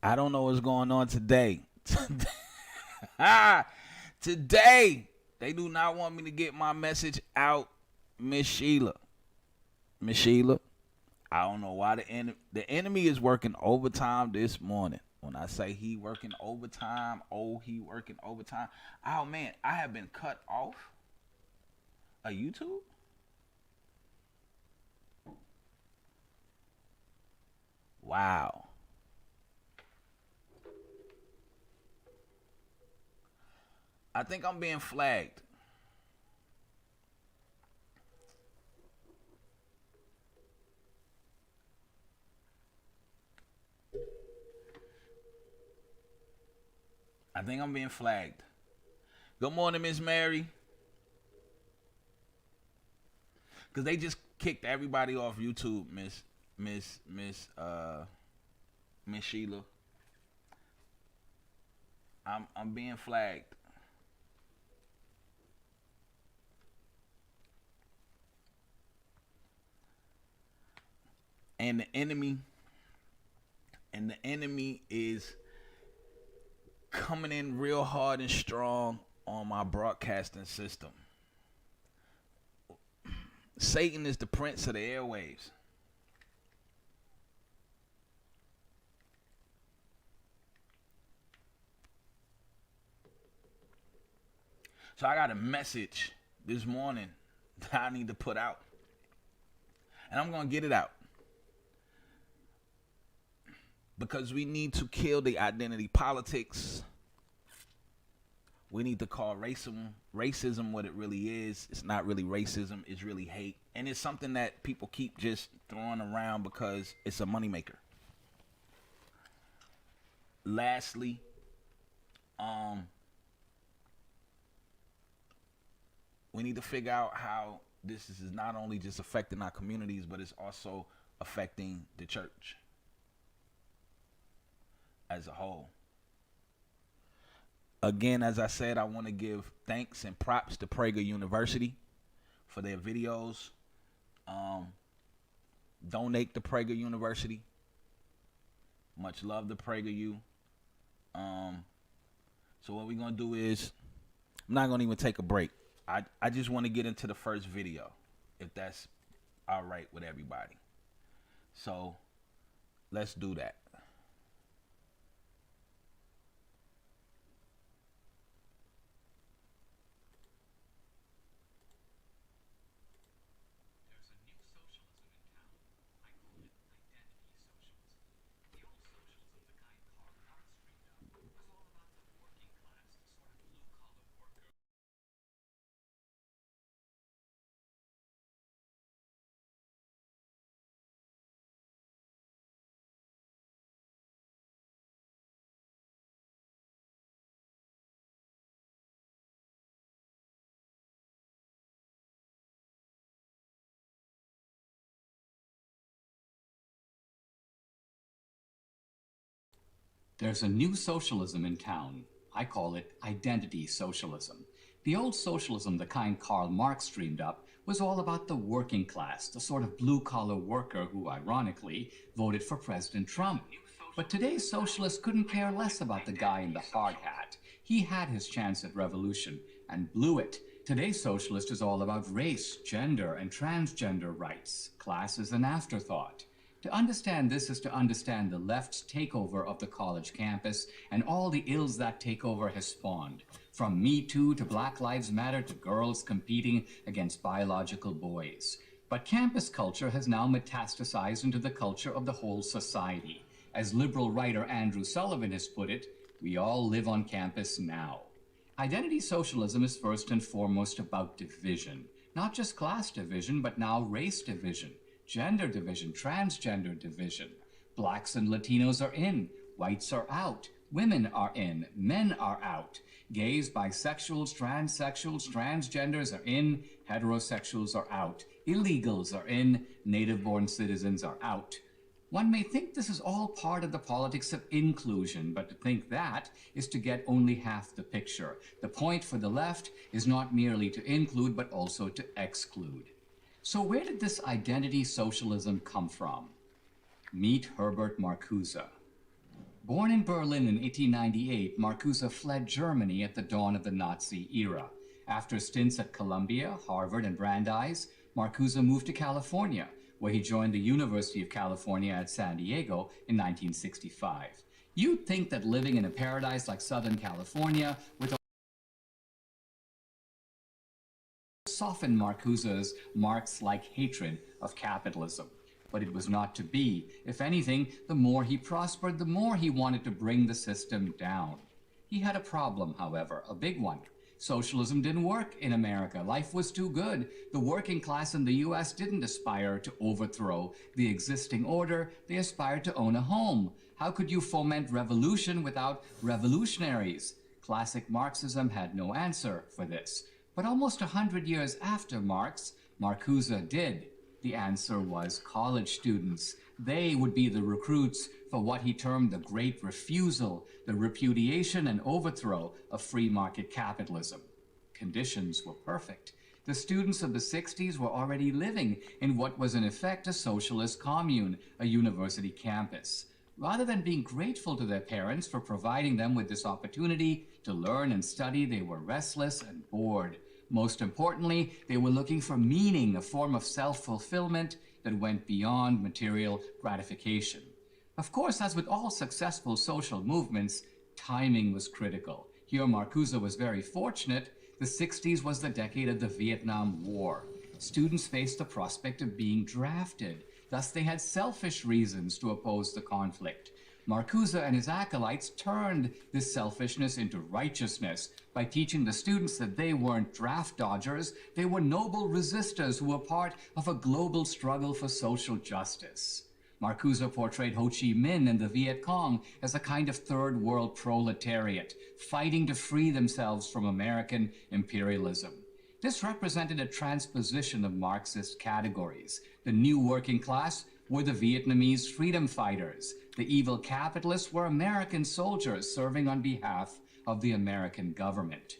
I don't know what's going on today. Today, they do not want me to get my message out, Miss Sheila. Miss Sheila, I don't know why the enemy is working overtime this morning. When I say he working overtime, he working overtime. Oh man, I have been cut off a YouTube. Wow. I think I'm being flagged. I think I'm being flagged. Good morning, Miss Mary. Cause they just kicked everybody off YouTube, Miss Sheila. I'm being flagged. And the enemy is coming in real hard and strong on my broadcasting system. Satan is the prince of the airwaves. So I got a message this morning that I need to put out. And I'm going to get it out. Because we need to kill the identity politics. We need to call racism what it really is. It's not really racism, it's really hate. And it's something that people keep just throwing around because it's a moneymaker. Lastly, we need to figure out how this is not only just affecting our communities, but it's also affecting the church as a whole. Again, as I said, I want to give thanks and props to Prager University for their videos. Donate to Prager University. Much love to Prager U. So what we're going to do is, I'm not going to even take a break. I just want to get into the first video, if that's all right with everybody. So let's do that. There's a new socialism in town. I call it identity socialism. The old socialism, the kind Karl Marx dreamed up, was all about the working class, the sort of blue-collar worker who, ironically, voted for President Trump. But today's socialists couldn't care less about the guy in the hard hat. He had his chance at revolution and blew it. Today's socialist is all about race, gender, and transgender rights. Class is an afterthought. To understand this is to understand the left's takeover of the college campus and all the ills that takeover has spawned, from Me Too to Black Lives Matter to girls competing against biological boys. But campus culture has now metastasized into the culture of the whole society. As liberal writer Andrew Sullivan has put it, we all live on campus now. Identity socialism is first and foremost about division, not just class division, but now race division. Gender division, transgender division. Blacks and Latinos are in, whites are out, women are in, men are out. Gays, bisexuals, transsexuals, transgenders are in, heterosexuals are out, illegals are in, native-born citizens are out. One may think this is all part of the politics of inclusion, but to think that is to get only half the picture. The point for the left is not merely to include, but also to exclude. So where did this identity socialism come from? Meet Herbert Marcuse. Born in Berlin in 1898, Marcuse fled Germany at the dawn of the Nazi era. After stints at Columbia, Harvard, and Brandeis, Marcuse moved to California, where he joined the University of California at San Diego in 1965. You'd think that living in a paradise like Southern California with soften Marcuse's Marx-like hatred of capitalism. But it was not to be. If anything, the more he prospered, the more he wanted to bring the system down. He had a problem, however, a big one. Socialism didn't work in America. Life was too good. The working class in the U.S. didn't aspire to overthrow the existing order. They aspired to own a home. How could you foment revolution without revolutionaries? Classic Marxism had no answer for this. But almost 100 years after Marx, Marcuse did. The answer was college students. They would be the recruits for what he termed the Great Refusal, the repudiation and overthrow of free market capitalism. Conditions were perfect. The students of the 60s were already living in what was in effect a socialist commune, a university campus. Rather than being grateful to their parents for providing them with this opportunity to learn and study, they were restless and bored. Most importantly, they were looking for meaning, a form of self-fulfillment that went beyond material gratification. Of course, as with all successful social movements, timing was critical. Here, Marcuse was very fortunate. The 60s was the decade of the Vietnam War. Students faced the prospect of being drafted. Thus, they had selfish reasons to oppose the conflict. Marcuse and his acolytes turned this selfishness into righteousness by teaching the students that they weren't draft dodgers, they were noble resistors who were part of a global struggle for social justice. Marcuse portrayed Ho Chi Minh and the Viet Cong as a kind of third world proletariat, fighting to free themselves from American imperialism. This represented a transposition of Marxist categories. The new working class were the Vietnamese freedom fighters. The evil capitalists were American soldiers serving on behalf of the American government.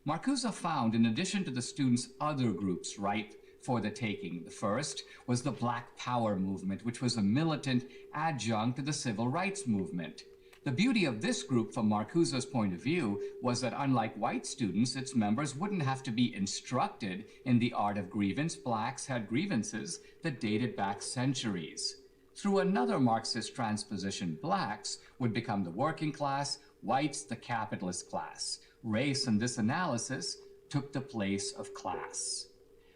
Marcuse found, in addition to the students, other groups ripe for the taking. The first was the Black Power movement, which was a militant adjunct to the civil rights movement. The beauty of this group, from Marcuse's point of view, was that unlike white students, its members wouldn't have to be instructed in the art of grievance. Blacks had grievances that dated back centuries. Through another Marxist transposition, blacks would become the working class, whites the capitalist class. Race in this analysis took the place of class.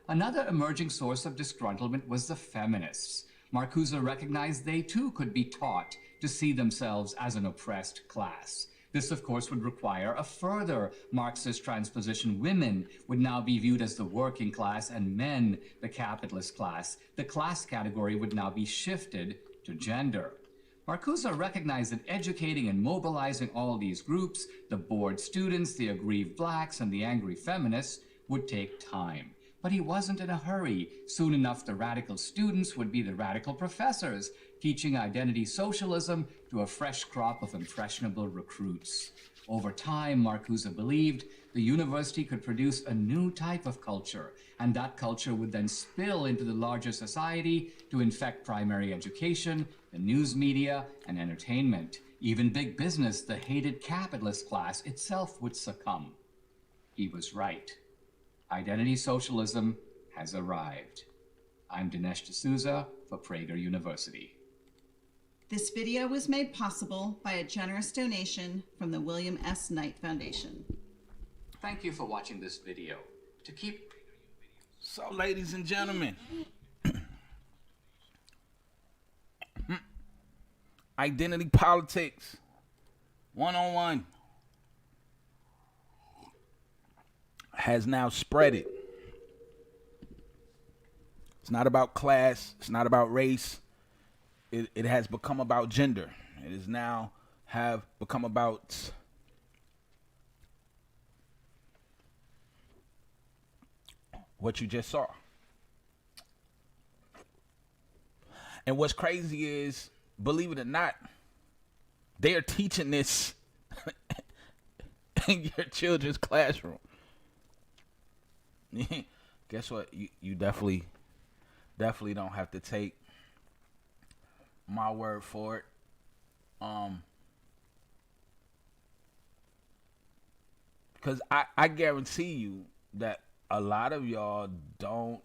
Another emerging source of disgruntlement was the feminists. Marcuse recognized they too could be taught to see themselves as an oppressed class. This, of course, would require a further Marxist transposition. Women would now be viewed as the working class and men the capitalist class. The class category would now be shifted to gender. Marcuse recognized that educating and mobilizing all these groups, the bored students, the aggrieved blacks, and the angry feminists, would take time. But he wasn't in a hurry. Soon enough, the radical students would be the radical professors, teaching identity socialism to a fresh crop of impressionable recruits. Over time, Marcuse believed the university could produce a new type of culture, and that culture would then spill into the larger society to infect primary education, the news media, and entertainment. Even big business, the hated capitalist class itself, would succumb. He was right. Identity socialism has arrived. I'm Dinesh D'Souza for Prager University. This video was made possible by a generous donation from the William S. Knight Foundation. Thank you for watching this video. To keep So, ladies and gentlemen, identity politics, one-on-one, has now spread it. It's not about class. It's not about race. It has become about gender. It is now have become about what you just saw. And what's crazy is, believe it or not, they are teaching this in your children's classroom. Guess what? You definitely don't have to take my word for it. Because I guarantee you that a lot of y'all don't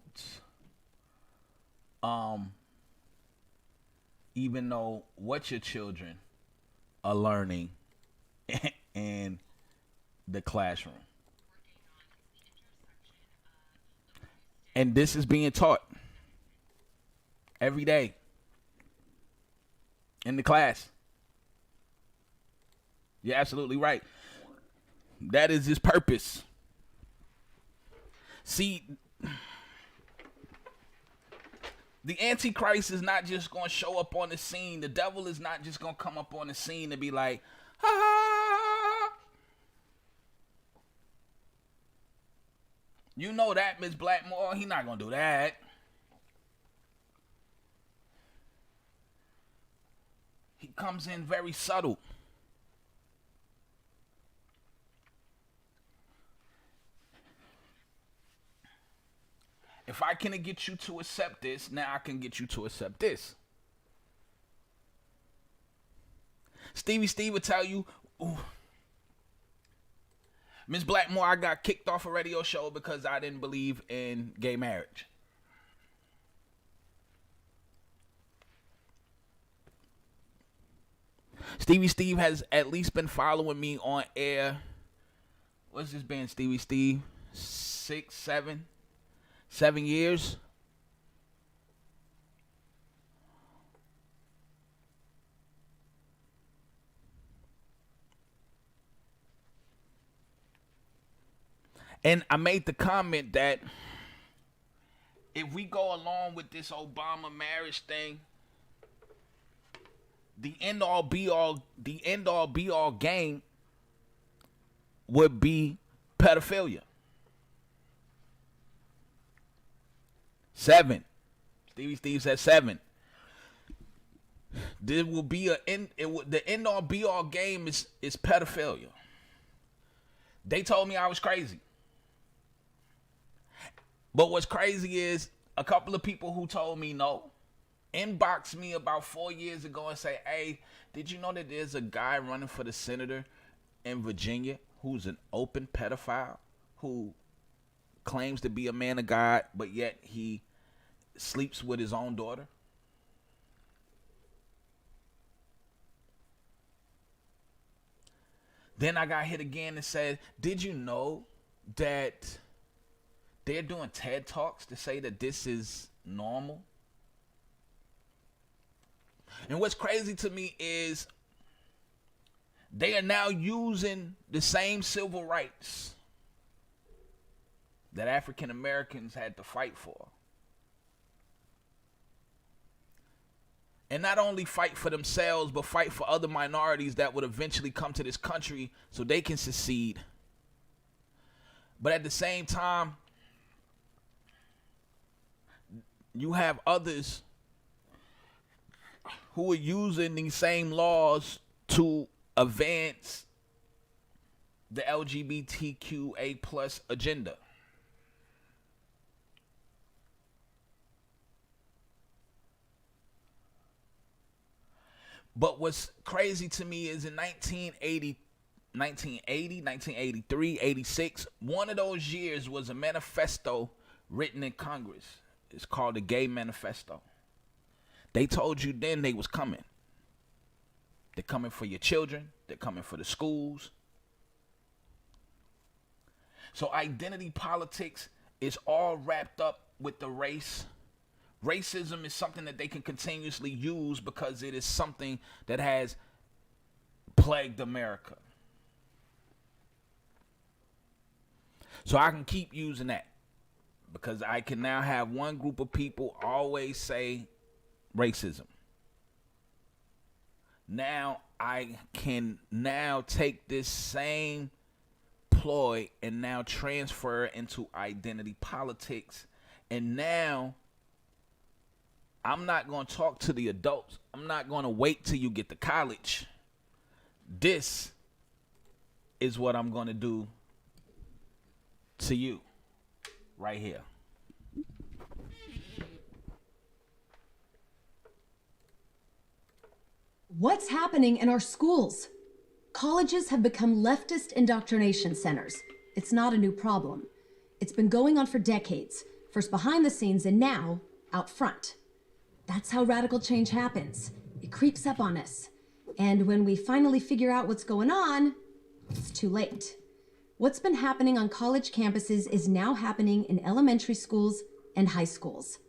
even know what your children are learning in the classroom. And this is being taught every day in the class. You're absolutely right. That is his purpose. See, the Antichrist is not just going to show up on the scene. The devil is not just going to come up on the scene and be like, ha. You know that, Miss Blackmore. He not going to do that. He comes in very subtle. If I can get you to accept this, now I can get you to accept this. Stevie Steve would tell you, Miss Blackmore, I got kicked off a radio show because I didn't believe in gay marriage. Stevie Steve has at least been following me on air. What's this been, Stevie Steve? 7 years. And I made the comment that if we go along with this Obama marriage thing, the end all be all game would be pedophilia. 7. Stevie Steve said 7. There will be the end all be all game is pedophilia. They told me I was crazy. But what's crazy is a couple of people who told me no inboxed me about 4 years ago and say, hey, did you know that there's a guy running for the senator in Virginia who's an open pedophile who claims to be a man of God, but yet he sleeps with his own daughter? Then I got hit again and said, did you know that they're doing TED Talks to say that this is normal? And what's crazy to me is they are now using the same civil rights that African Americans had to fight for. And not only fight for themselves, but fight for other minorities that would eventually come to this country so they can secede. But at the same time, you have others who are using these same laws to advance the LGBTQA plus agenda. But what's crazy to me is in 1980, 1983, 86, one of those years was a manifesto written in Congress. It's called the Gay Manifesto. They told you then they was coming. They're coming for your children. They're coming for the schools. So identity politics is all wrapped up with the race. Racism is something that they can continuously use because it is something that has plagued America. So I can keep using that because I can now have one group of people always say racism. Now I can now take this same ploy and now transfer it into identity politics. And now I'm not going to talk to the adults. I'm not going to wait till you get to college. This is what I'm going to do to you right here. What's happening in our schools? Colleges have become leftist indoctrination centers. It's not a new problem. It's been going on for decades, first behind the scenes and now out front. That's how radical change happens. It creeps up on us. And when we finally figure out what's going on, it's too late. What's been happening on college campuses is now happening in elementary schools and high schools.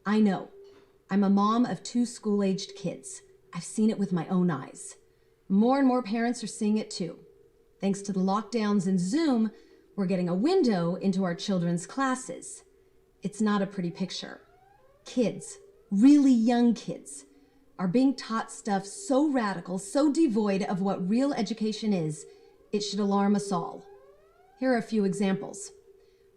I know. I'm a mom of 2 school-aged kids. I've seen it with my own eyes. More and more parents are seeing it too. Thanks to the lockdowns and Zoom, we're getting a window into our children's classes. It's not a pretty picture. Kids, really young kids, are being taught stuff so radical, so devoid of what real education is, it should alarm us all. Here are a few examples.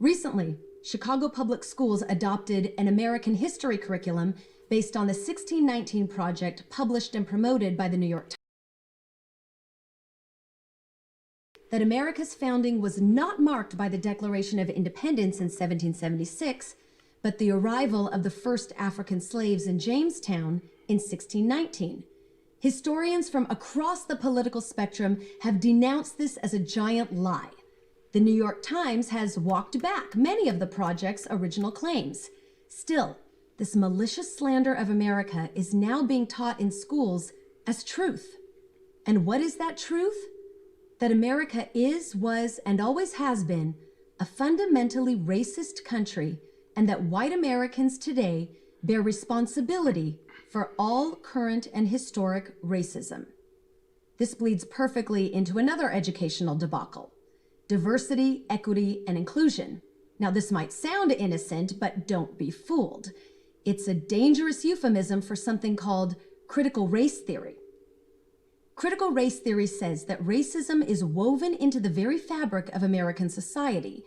Recently, Chicago Public Schools adopted an American history curriculum based on the 1619 Project published and promoted by the New York Times. That America's founding was not marked by the Declaration of Independence in 1776, but the arrival of the first African slaves in Jamestown in 1619. Historians from across the political spectrum have denounced this as a giant lie. The New York Times has walked back many of the project's original claims. Still, this malicious slander of America is now being taught in schools as truth. And what is that truth? That America is, was, and always has been a fundamentally racist country, and that white Americans today bear responsibility for all current and historic racism. This bleeds perfectly into another educational debacle: diversity, equity, and inclusion. Now, this might sound innocent, but don't be fooled. It's a dangerous euphemism for something called critical race theory. Critical race theory says that racism is woven into the very fabric of American society.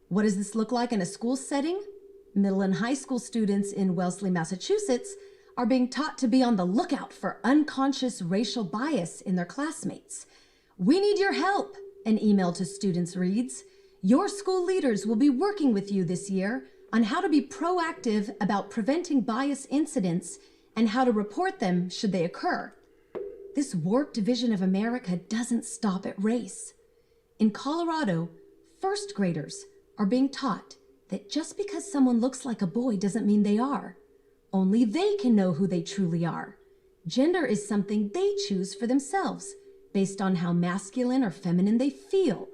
What does this look like in a school setting? Middle and high school students in Wellesley, Massachusetts, are being taught to be on the lookout for unconscious racial bias in their classmates. "We need your help," an email to students reads. "Your school leaders will be working with you this year on how to be proactive about preventing bias incidents and how to report them should they occur." This warped vision of America doesn't stop at race. In Colorado, first graders are being taught that just because someone looks like a boy doesn't mean they are. Only they can know who they truly are. Gender is something they choose for themselves, based on how masculine or feminine they feel.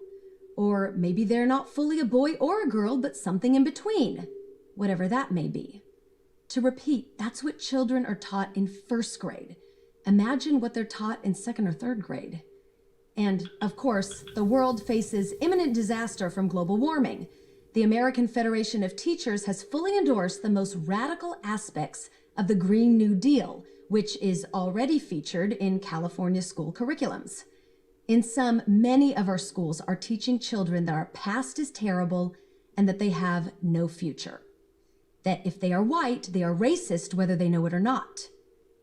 Or maybe they're not fully a boy or a girl, but something in between, whatever that may be. To repeat, that's what children are taught in first grade. Imagine what they're taught in second or third grade. And, of course, the world faces imminent disaster from global warming. The American Federation of Teachers has fully endorsed the most radical aspects of the Green New Deal, which is already featured in California school curriculums. In sum, many of our schools are teaching children that our past is terrible and that they have no future. That if they are white, they are racist whether they know it or not.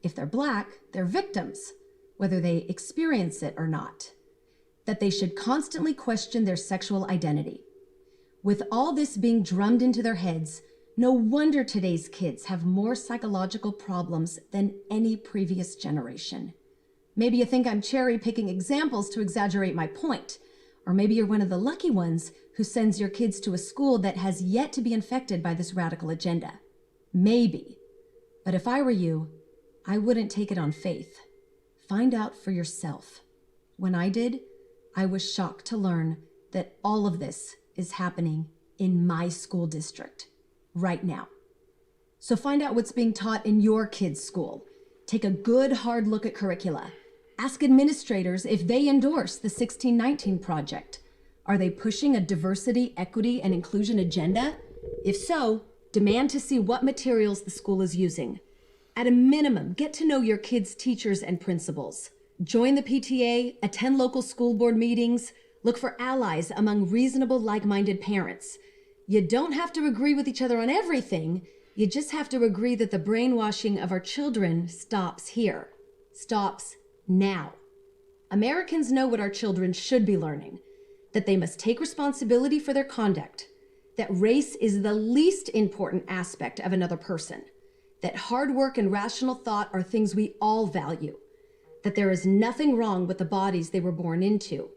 If they're black, they're victims, whether they experience it or not. That they should constantly question their sexual identity. With all this being drummed into their heads, no wonder today's kids have more psychological problems than any previous generation. Maybe you think I'm cherry-picking examples to exaggerate my point, or maybe you're one of the lucky ones who sends your kids to a school that has yet to be infected by this radical agenda. Maybe. But if I were you, I wouldn't take it on faith. Find out for yourself. When I did, I was shocked to learn that all of this is happening in my school district right now. So find out what's being taught in your kids' school. Take a good hard look at curricula. Ask administrators if they endorse the 1619 Project. Are they pushing a diversity, equity, and inclusion agenda? If so, demand to see what materials the school is using. At a minimum, get to know your kids' teachers and principals. Join the PTA, attend local school board meetings, look for allies among reasonable, like-minded parents. You don't have to agree with each other on everything. You just have to agree that the brainwashing of our children stops here. Stops now. Americans know what our children should be learning, that they must take responsibility for their conduct, that race is the least important aspect of another person, that hard work and rational thought are things we all value, that there is nothing wrong with the bodies they were born into,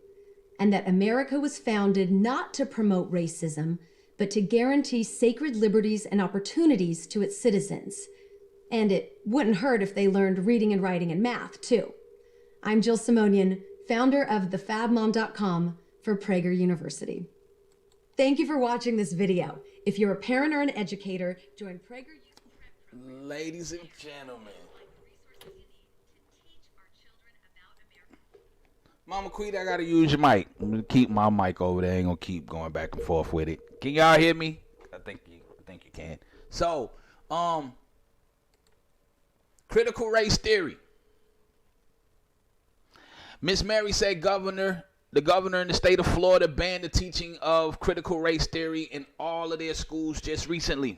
and that America was founded not to promote racism, but to guarantee sacred liberties and opportunities to its citizens. And it wouldn't hurt if they learned reading and writing and math, too. I'm Jill Simonian, founder of thefabmom.com for Prager University. Thank you for watching this video. If you're a parent or an educator, join Prager. Ladies and gentlemen. Mama Queen, I gotta use your mic. I'm gonna keep my mic over there. I ain't gonna keep going back and forth with it. Can y'all hear me? I think you can. So, critical race theory. Miss Mary said the governor in the state of Florida banned the teaching of critical race theory in all of their schools just recently.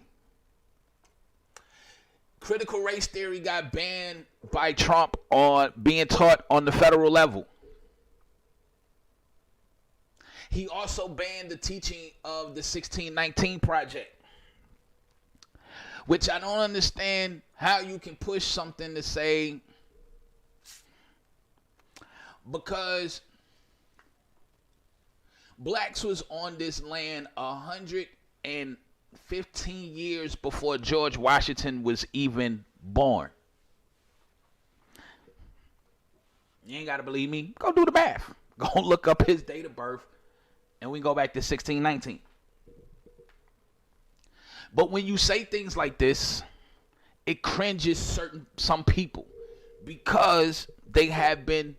Critical race theory got banned by Trump on being taught on the federal level. He also banned the teaching of the 1619 Project, which I don't understand how you can push something to say, because blacks was on this land 115 years before George Washington was even born. You ain't got to believe me? Go do the math. Go look up his date of birth, and we go back to 1619. But when you say things like this, it cringes some people, because they have been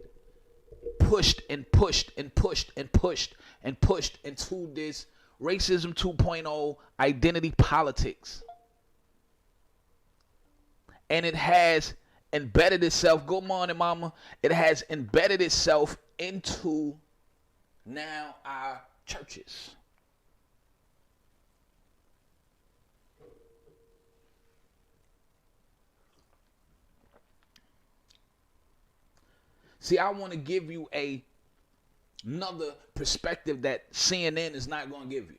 pushed and pushed and pushed and pushed and pushed into this racism 2.0 identity politics. And it has embedded itself, good morning mama, it has embedded itself into now our churches. See, I want to give you another perspective that CNN is not going to give you.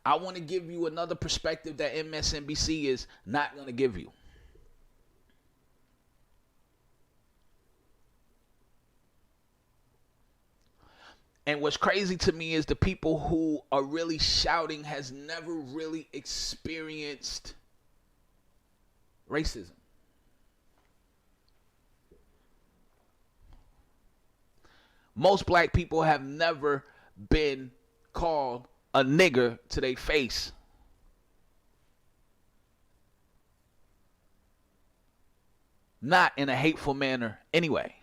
I want to give you another perspective that MSNBC is not going to give you. And what's crazy to me is the people who are really shouting has never really experienced racism. Most black people have never been called a nigger to their face. Not in a hateful manner anyway.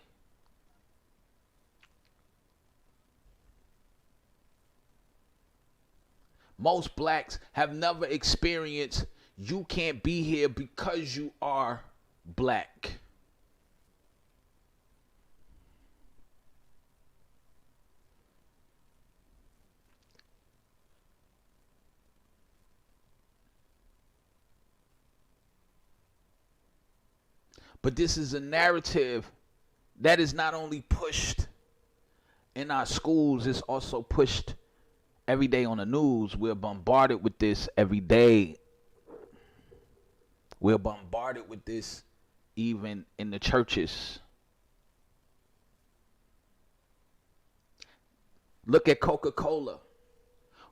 Most blacks have never experienced you can't be here because you are black. But this is a narrative that is not only pushed in our schools, it's also pushed every day on the news. We're bombarded with this every day. We're bombarded with this even in the churches. Look at Coca-Cola,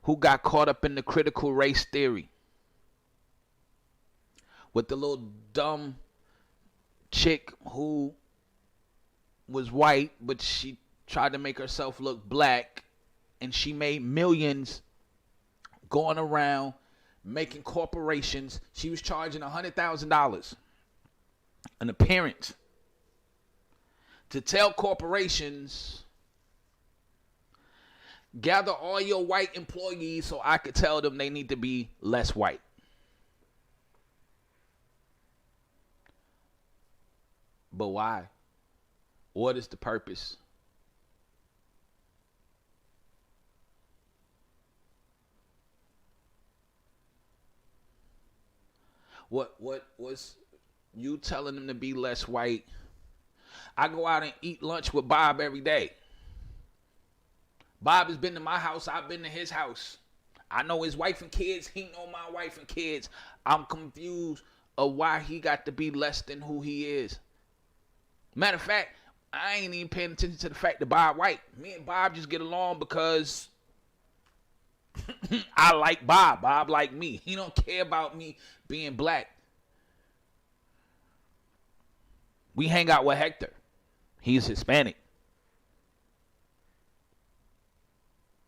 who got caught up in the critical race theory with the little dumb chick who was white, but she tried to make herself look black, and she made millions going around making corporations. She was charging $100,000 an appearance to tell corporations, gather all your white employees so I could tell them they need to be less white. But why? What is the purpose? What was you telling them to be less white? I go out and eat lunch with Bob every day. Bob has been to my house. I've been to his house. I know his wife and kids. He know my wife and kids. I'm confused of why he got to be less than who he is. Matter of fact, I ain't even paying attention to the fact that Bob white. Me and Bob just get along because I like Bob. Bob like me. He don't care about me being black. We hang out with Hector. He's Hispanic.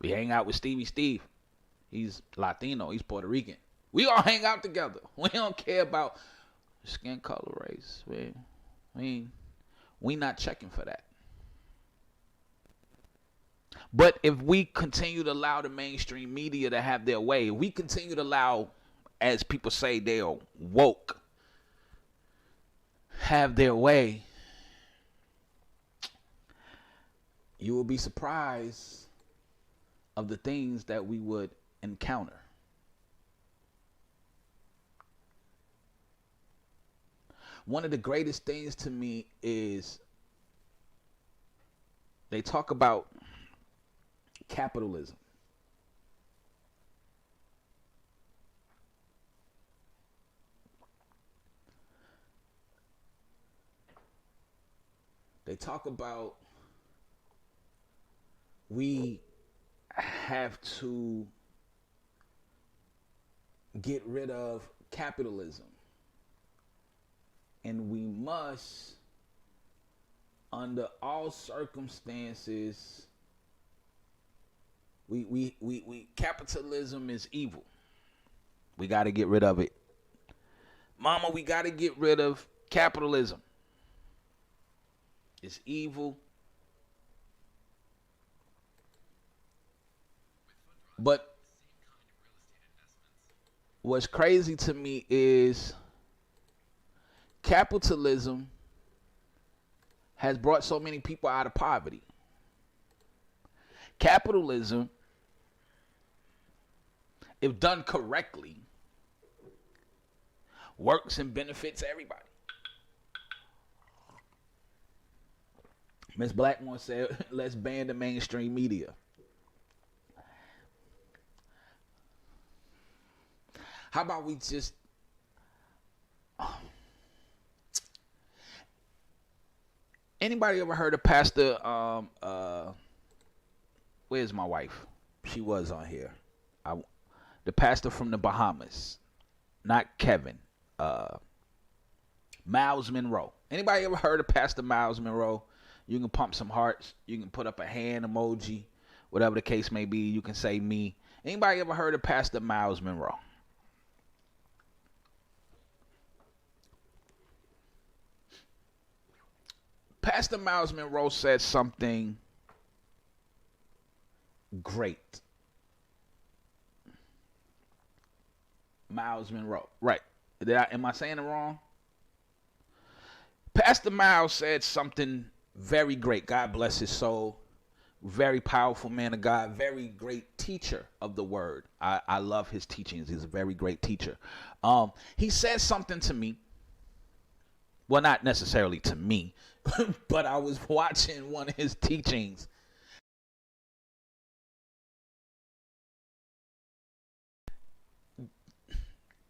We hang out with Stevie Steve. He's Latino. He's Puerto Rican. We all hang out together. We don't care about skin color, race. We not checking for that. But if we continue to allow the mainstream media to have their way, if we continue to allow, as people say, they're woke, have their way, you will be surprised of the things that we would encounter. One of the greatest things to me is they talk about capitalism. They talk about we have to get rid of capitalism. And we must, under all circumstances, capitalism is evil. We got to get rid of it. Mama, we got to get rid of capitalism. It's evil. But what's crazy to me is capitalism has brought so many people out of poverty. Capitalism, if done correctly, works and benefits everybody. Miss Blackmore said, let's ban the mainstream media. How about we just... Anybody ever heard of Pastor, where's my wife? She was on here. The pastor from the Bahamas. Not Kevin. Miles Monroe. Anybody ever heard of Pastor Miles Monroe? You can pump some hearts. You can put up a hand emoji. Whatever the case may be, you can say me. Anybody ever heard of Pastor Miles Monroe? Pastor Miles Monroe said something great. Miles Monroe. Right. Am I saying it wrong? Pastor Miles said something very great. God bless his soul. Very powerful man of God. Very great teacher of the word. I love his teachings. He's a very great teacher. He said something to me. Well, not necessarily to me, but I was watching one of his teachings.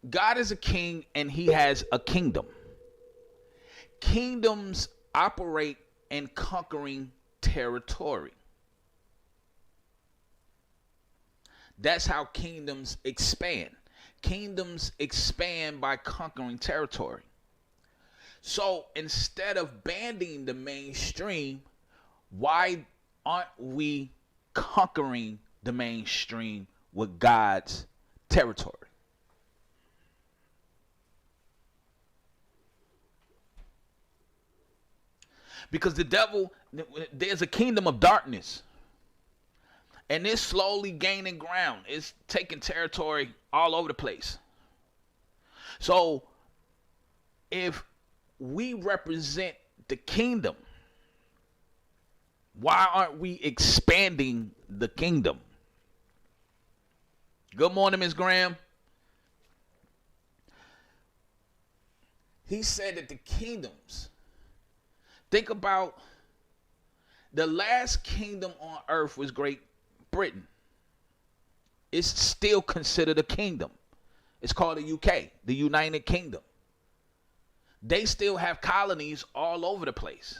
God is a king and he has a kingdom. Kingdoms operate in conquering territory. That's how kingdoms expand. Kingdoms expand by conquering territory. So instead of banning the mainstream, why aren't we conquering the mainstream with God's territory? Because the devil, there's a kingdom of darkness. And it's slowly gaining ground. It's taking territory all over the place. So if we represent the kingdom, why aren't we expanding the kingdom? Good morning, Ms. Graham. He said that the kingdoms, think about the last kingdom on earth was Great Britain. It's still considered a kingdom. It's called the UK, the United Kingdom. They still have colonies all over the place.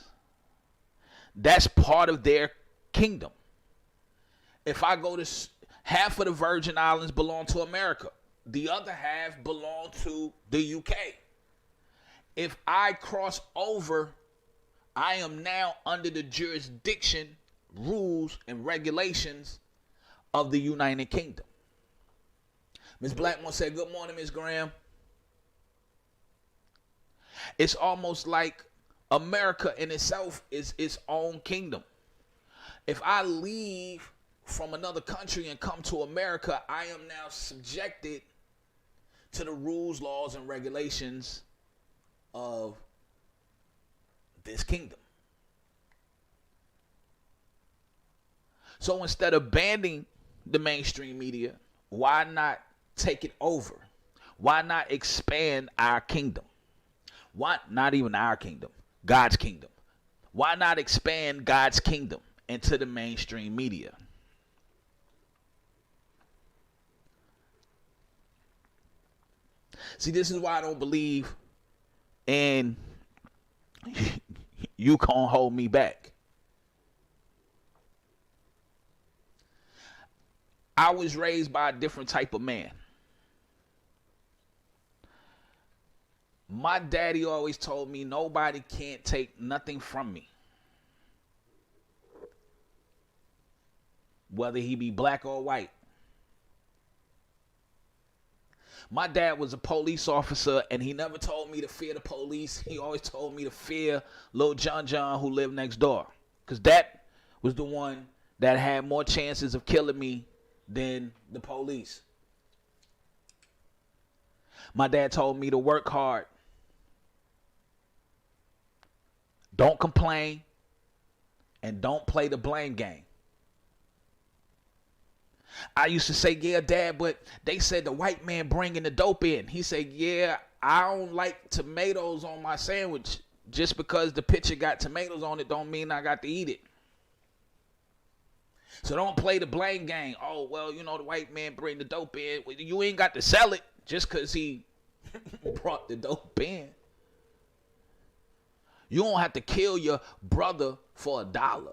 That's part of their kingdom. If I go to half of the Virgin Islands belong to America, the other half belong to the UK. If I cross over, I am now under the jurisdiction, rules, and regulations of the United Kingdom. Ms. Blackmore said, good morning, Ms. Graham. It's almost like America in itself is its own kingdom. If I leave from another country and come to America, I am now subjected to the rules, laws, and regulations of this kingdom. So instead of banning the mainstream media, why not take it over? Why not expand our kingdom? Why not even our kingdom? God's kingdom. Why not expand God's kingdom into the mainstream media? See, this is why I don't believe in you can't hold me back. I was raised by a different type of man. My daddy always told me nobody can't take nothing from me. Whether he be black or white. My dad was a police officer, and he never told me to fear the police. He always told me to fear Lil John who lived next door. Because that was the one that had more chances of killing me than the police. My dad told me to work hard. Don't complain. And don't play the blame game. I used to say, yeah, Dad, but they said the white man bringing the dope in. He said, yeah, I don't like tomatoes on my sandwich. Just because the picture got tomatoes on it don't mean I got to eat it. So don't play the blame game. Oh, well, you know, the white man bring the dope in. Well, you ain't got to sell it just because he brought the dope in. You don't have to kill your brother for $1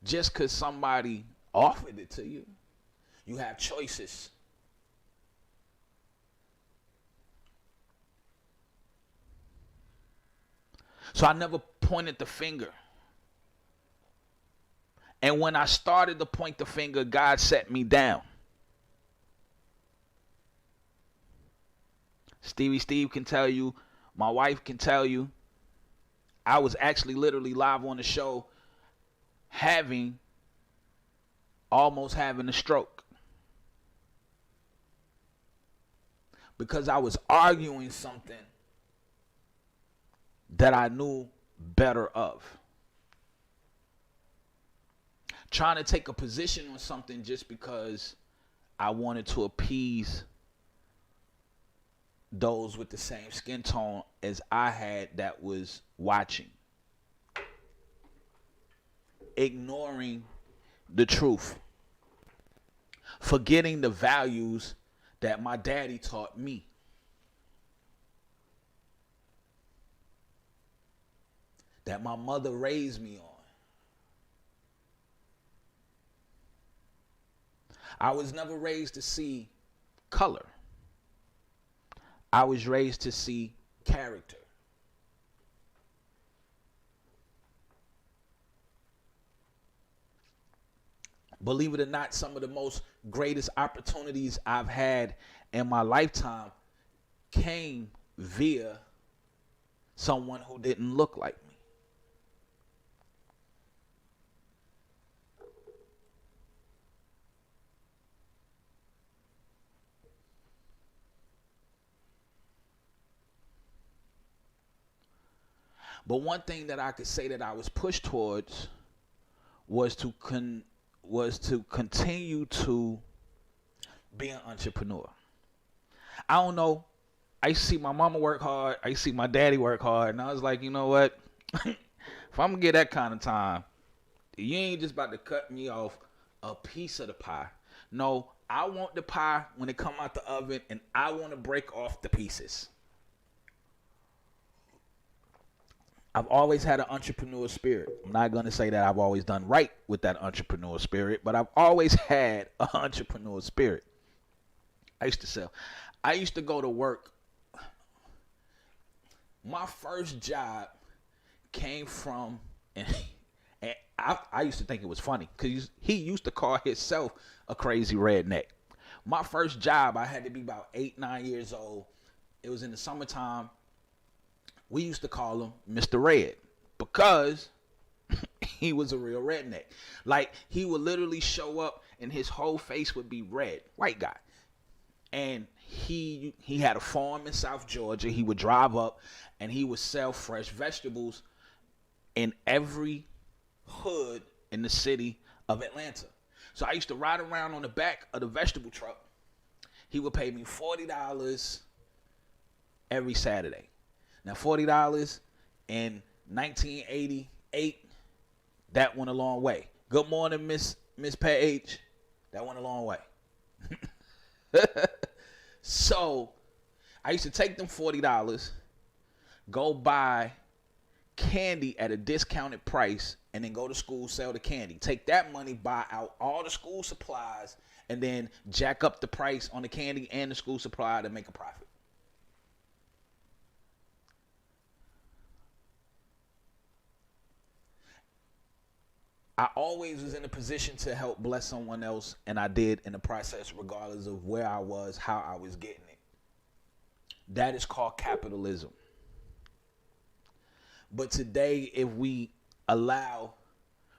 just because somebody offered it to you. You have choices. So I never pointed the finger. And when I started to point the finger, God set me down. Stevie Steve can tell you, my wife can tell you, I was actually literally live on the show almost having a stroke. Because I was arguing something that I knew better of. Trying to take a position on something just because I wanted to appease those with the same skin tone as I had that was watching. Ignoring the truth. Forgetting the values that my daddy taught me. That my mother raised me on. I was never raised to see color. I was raised to see character. Believe it or not, some of the most greatest opportunities I've had in my lifetime came via someone who didn't look like me. But one thing that I could say that I was pushed towards was to continue to be an entrepreneur. I don't know. I see my mama work hard. I see my daddy work hard. And I was like, you know what? If I'm going to get that kind of time, you ain't just about to cut me off a piece of the pie. No, I want the pie when it come out the oven, and I want to break off the pieces. I've always had an entrepreneur spirit. I'm not going to say that I've always done right with that entrepreneur spirit, but I've always had an entrepreneur spirit. I used to sell. I used to go to work. My first job came from, and I used to think it was funny because he used to call himself a crazy redneck. My first job, I had to be about 8, 9 years old. It was in the summertime. We used to call him Mr. Red because he was a real redneck. Like, he would literally show up and his whole face would be red. White guy. And he had a farm in South Georgia. He would drive up and he would sell fresh vegetables in every hood in the city of Atlanta. So I used to ride around on the back of the vegetable truck. He would pay me $40 every Saturday. Now, $40 in 1988, that went a long way. Good morning, Miss Page. That went a long way. So I used to take them $40, go buy candy at a discounted price, and then go to school, sell the candy. Take that money, buy out all the school supplies, and then jack up the price on the candy and the school supply to make a profit. I always was in a position to help bless someone else, and I did in the process regardless of where I was, how I was getting it. That is called capitalism. But today, if we allow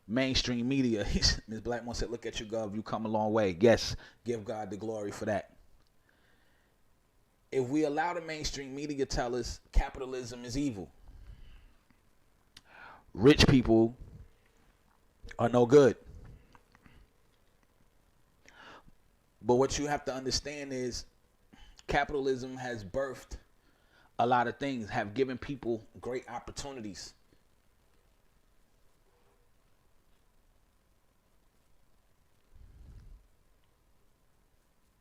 mainstream media, Ms. Blackmore said, look at you, Gov, you come a long way. Yes, give God the glory for that. If we allow the mainstream media to tell us capitalism is evil, rich people are no good. But what you have to understand is capitalism has birthed a lot of things, have given people great opportunities.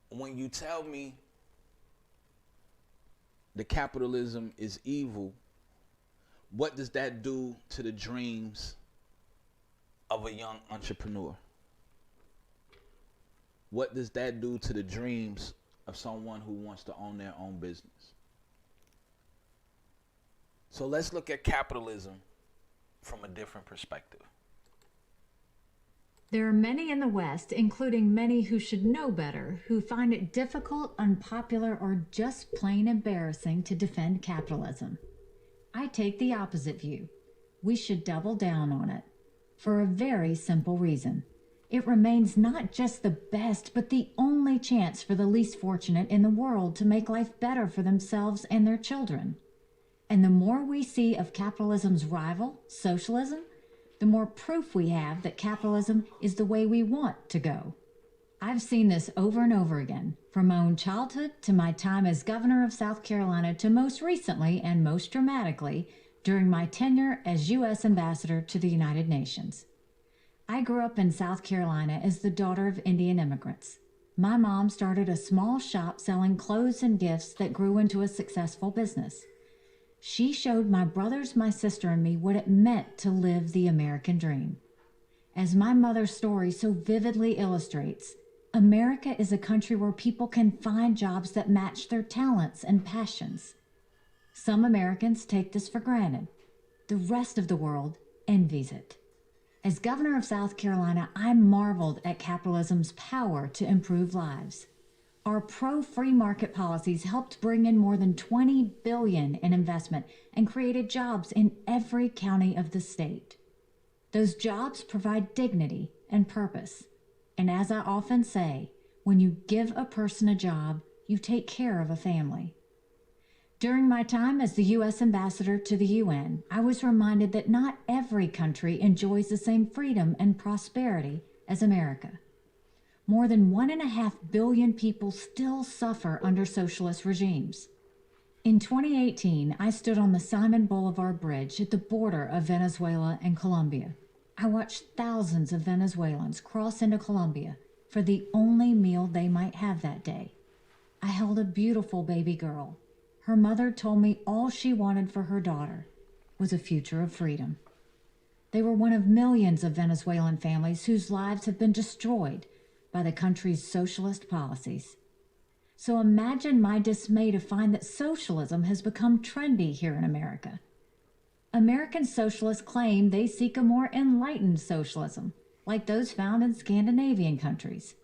When you tell me the capitalism is evil, what does that do to the dreams of a young entrepreneur? What does that do to the dreams of someone who wants to own their own business? So let's look at capitalism from a different perspective. There are many in the West, including many who should know better, who find it difficult, unpopular, or just plain embarrassing to defend capitalism. I take the opposite view. We should double down on it. For a very simple reason. It remains not just the best, but the only chance for the least fortunate in the world to make life better for themselves and their children. And the more we see of capitalism's rival, socialism, the more proof we have that capitalism is the way we want to go. I've seen this over and over again, from my own childhood to my time as governor of South Carolina to most recently and most dramatically during my tenure as U.S. ambassador to the United Nations. I grew up in South Carolina as the daughter of Indian immigrants. My mom started a small shop selling clothes and gifts that grew into a successful business. She showed my brothers, my sister, and me what it meant to live the American dream. As my mother's story so vividly illustrates, America is a country where people can find jobs that match their talents and passions. Some Americans take this for granted. The rest of the world envies it. As governor of South Carolina, I marveled at capitalism's power to improve lives. Our pro-free market policies helped bring in more than $20 billion in investment and created jobs in every county of the state. Those jobs provide dignity and purpose. And as I often say, when you give a person a job, you take care of a family. During my time as the U.S. ambassador to the UN, I was reminded that not every country enjoys the same freedom and prosperity as America. More than 1.5 billion people still suffer under socialist regimes. In 2018, I stood on the Simon Bolivar Bridge at the border of Venezuela and Colombia. I watched thousands of Venezuelans cross into Colombia for the only meal they might have that day. I held a beautiful baby girl. Her mother told me all she wanted for her daughter, was a future of freedom. They were one of millions of Venezuelan families whose lives have been destroyed by the country's socialist policies. So imagine my dismay to find that socialism has become trendy here in America. American socialists claim they seek a more enlightened socialism, like those found in Scandinavian countries.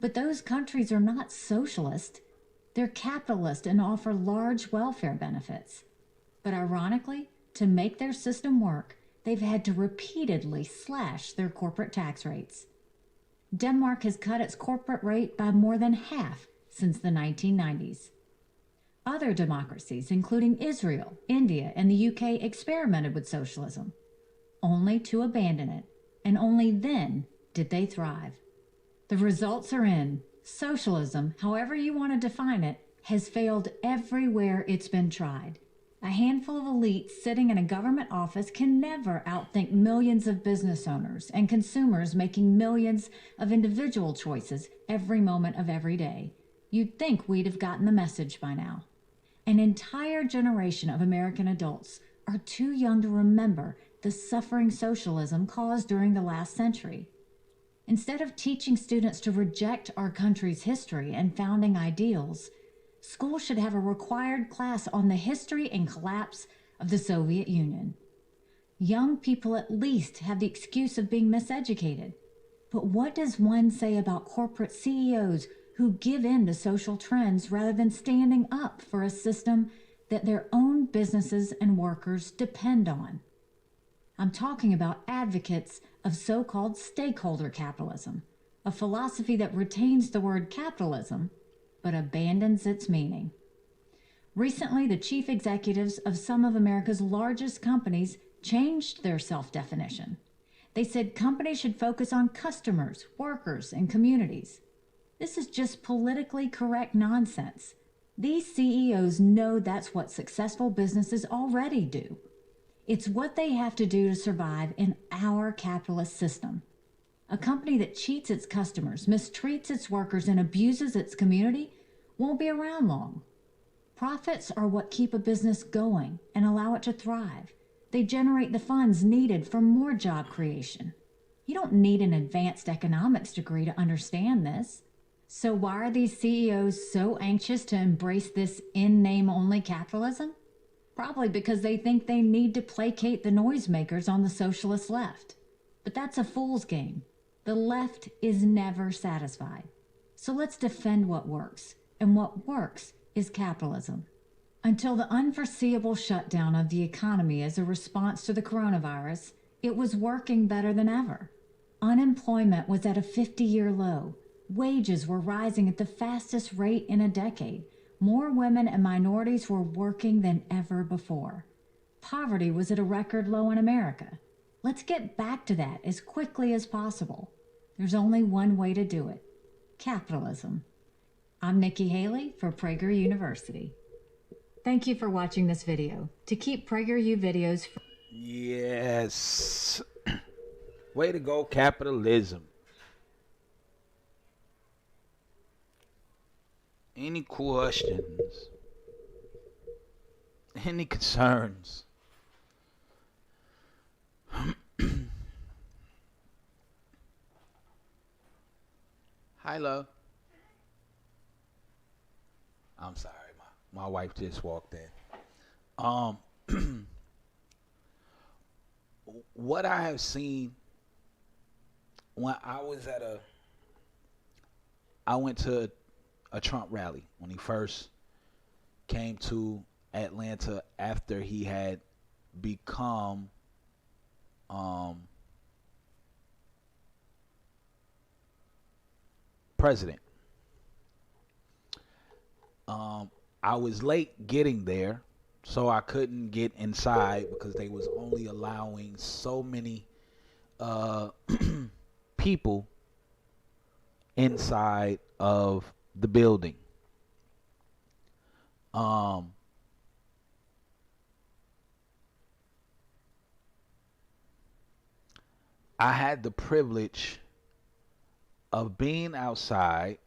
But those countries are not socialist. They're capitalist and offer large welfare benefits. But ironically, to make their system work, they've had to repeatedly slash their corporate tax rates. Denmark has cut its corporate rate by more than half since the 1990s. Other democracies, including Israel, India, and the UK, experimented with socialism, only to abandon it, and only then did they thrive. The results are in. Socialism, however you want to define it, has failed everywhere it's been tried. A handful of elites sitting in a government office can never outthink millions of business owners and consumers making millions of individual choices every moment of every day. You'd think we'd have gotten the message by now. An entire generation of American adults are too young to remember the suffering socialism caused during the last century. Instead of teaching students to reject our country's history and founding ideals, schools should have a required class on the history and collapse of the Soviet Union. Young people at least have the excuse of being miseducated. But what does one say about corporate CEOs who give in to social trends rather than standing up for a system that their own businesses and workers depend on? I'm talking about advocates of so-called stakeholder capitalism, a philosophy that retains the word capitalism but abandons its meaning. Recently, the chief executives of some of America's largest companies changed their self-definition. They said companies should focus on customers, workers, and communities. This is just politically correct nonsense. These CEOs know that's what successful businesses already do. It's what they have to do to survive in our capitalist system. A company that cheats its customers, mistreats its workers, and abuses its community won't be around long. Profits are what keep a business going and allow it to thrive. They generate the funds needed for more job creation. You don't need an advanced economics degree to understand this. So why are these CEOs so anxious to embrace this in-name-only capitalism? Probably because they think they need to placate the noisemakers on the socialist left. But that's a fool's game. The left is never satisfied. So let's defend what works. And what works is capitalism. Until the unforeseeable shutdown of the economy as a response to the coronavirus, it was working better than ever. Unemployment was at a 50-year low. Wages were rising at the fastest rate in a decade. More women and minorities were working than ever before. Poverty was at a record low in America. Let's get back to that as quickly as possible. There's only one way to do it: capitalism. I'm Nikki Haley for Prager University. Thank you for watching this video. To keep PragerU videos... Yes. Way to go, capitalism. Any questions? Any concerns? Hi, love. I'm sorry, my wife just walked in. What I have seen when I was I went to a Trump rally when he first came to Atlanta after he had become president. I was late getting there, so I couldn't get inside because they was only allowing so many people inside of the building. I had the privilege of being outside,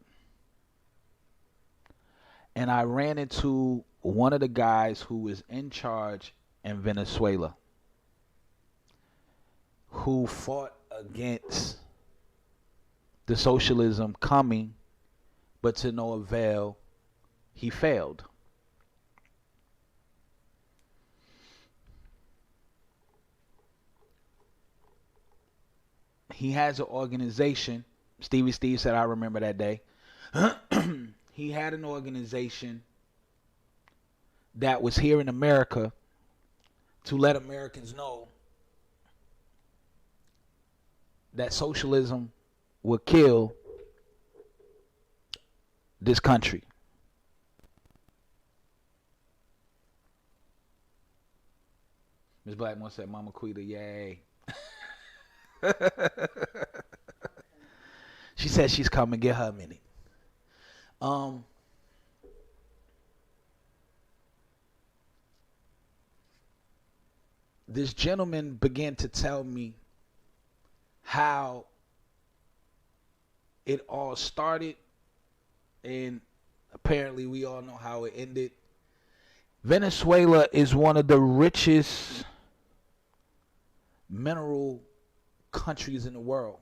and I ran into one of the guys who was in charge and Venezuela, who fought against the socialism coming, but to no avail, he failed. He has an organization. Stevie Steve said, I remember that day. He had an organization that was here in America to let Americans know that socialism would kill this country. Ms. Blackmore said, Mama Quita, yay. She said she's coming. Get her a minute. This gentleman began to tell me how it all started, and apparently we all know how it ended. Venezuela is one of the richest mineral countries in the world.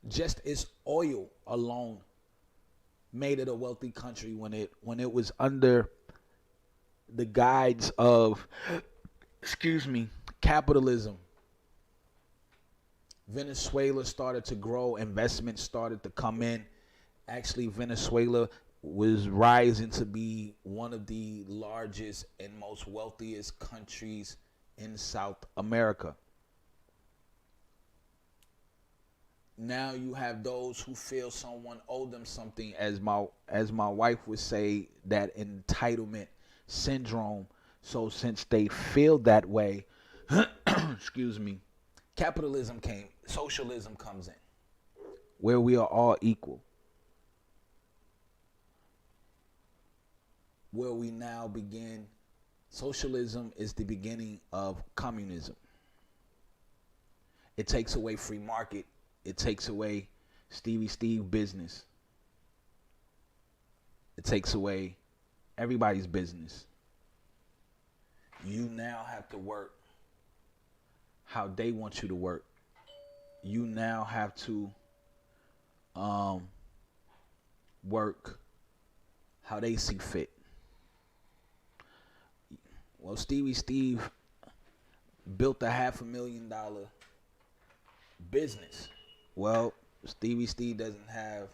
Just its oil alone made it a wealthy country when it was under the guides of capitalism. Venezuela started to grow, investments started to come in. Actually, Venezuela was rising to be one of the largest and most wealthiest countries in South America. Now you have those who feel someone owed them something, as my wife would say, that entitlement syndrome. So since they feel that way, capitalism came, socialism comes in, where we are all equal. Where we now begin, socialism is the beginning of communism. It takes away free market. It takes away Stevie Steve business. It takes away everybody's business. You now have to work how they want you to work. You now have to work how they see fit. Well, Stevie Steve built a $500,000 business. Well, Stevie Steve doesn't have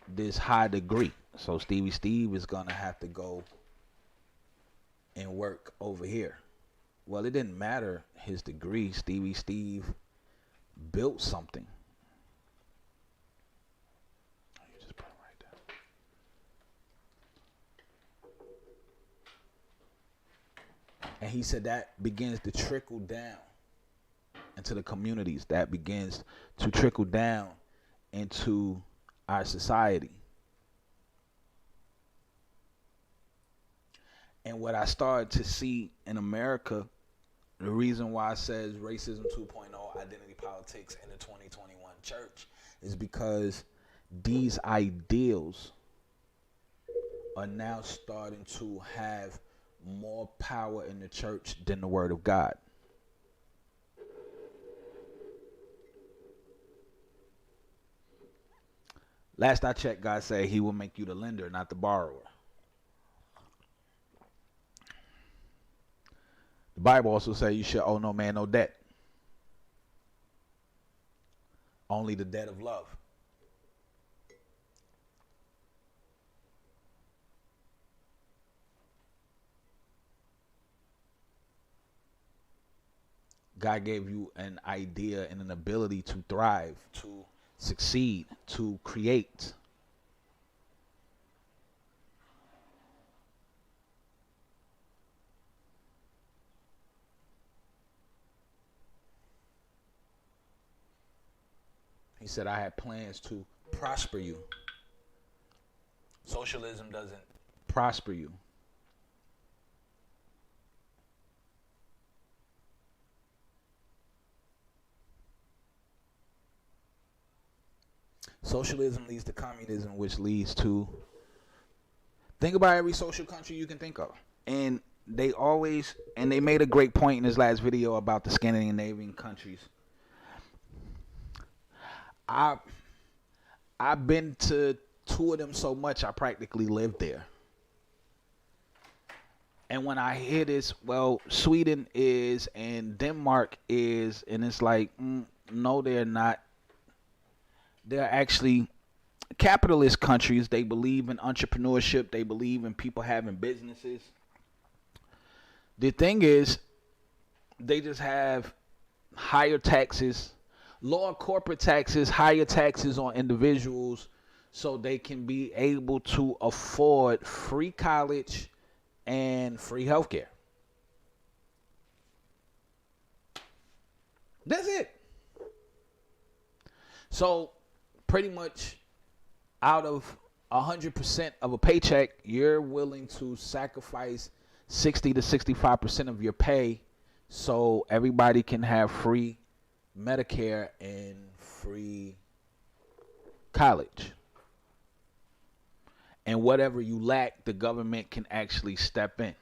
this high degree. So Stevie Steve is going to have to go and work over here. Well, it didn't matter his degree. Stevie Steve built something. You just put it right there. And he said that begins to trickle down into the communities. That begins to trickle down into our society. And what I started to see in America, the reason why it says racism 2.0, identity politics in the 2021 church, is because these ideals are now starting to have more power in the church than the word of God. Last I checked, God said he will make you the lender, not the borrower. The Bible also says you should owe no man no debt. Only the debt of love. God gave you an idea and an ability to thrive, to succeed, to create. He said, I had plans to prosper you. Socialism doesn't prosper you. Socialism leads to communism, which leads to, think about every social country you can think of. And they always, and they made a great point in this last video about the Scandinavian countries. I've been to 2 of them so much I practically lived there. And when I hear this, well, Sweden is and Denmark is, and it's like, no, they're not. They're actually capitalist countries. They believe in entrepreneurship. They believe in people having businesses. The thing is, they just have higher taxes, lower corporate taxes, higher taxes on individuals, so they can be able to afford free college and free healthcare. That's it. So pretty much out of 100% of a paycheck, you're willing to sacrifice 60 to 65% of your pay so everybody can have free Medicare and free college. And whatever you lack, the government can actually step in.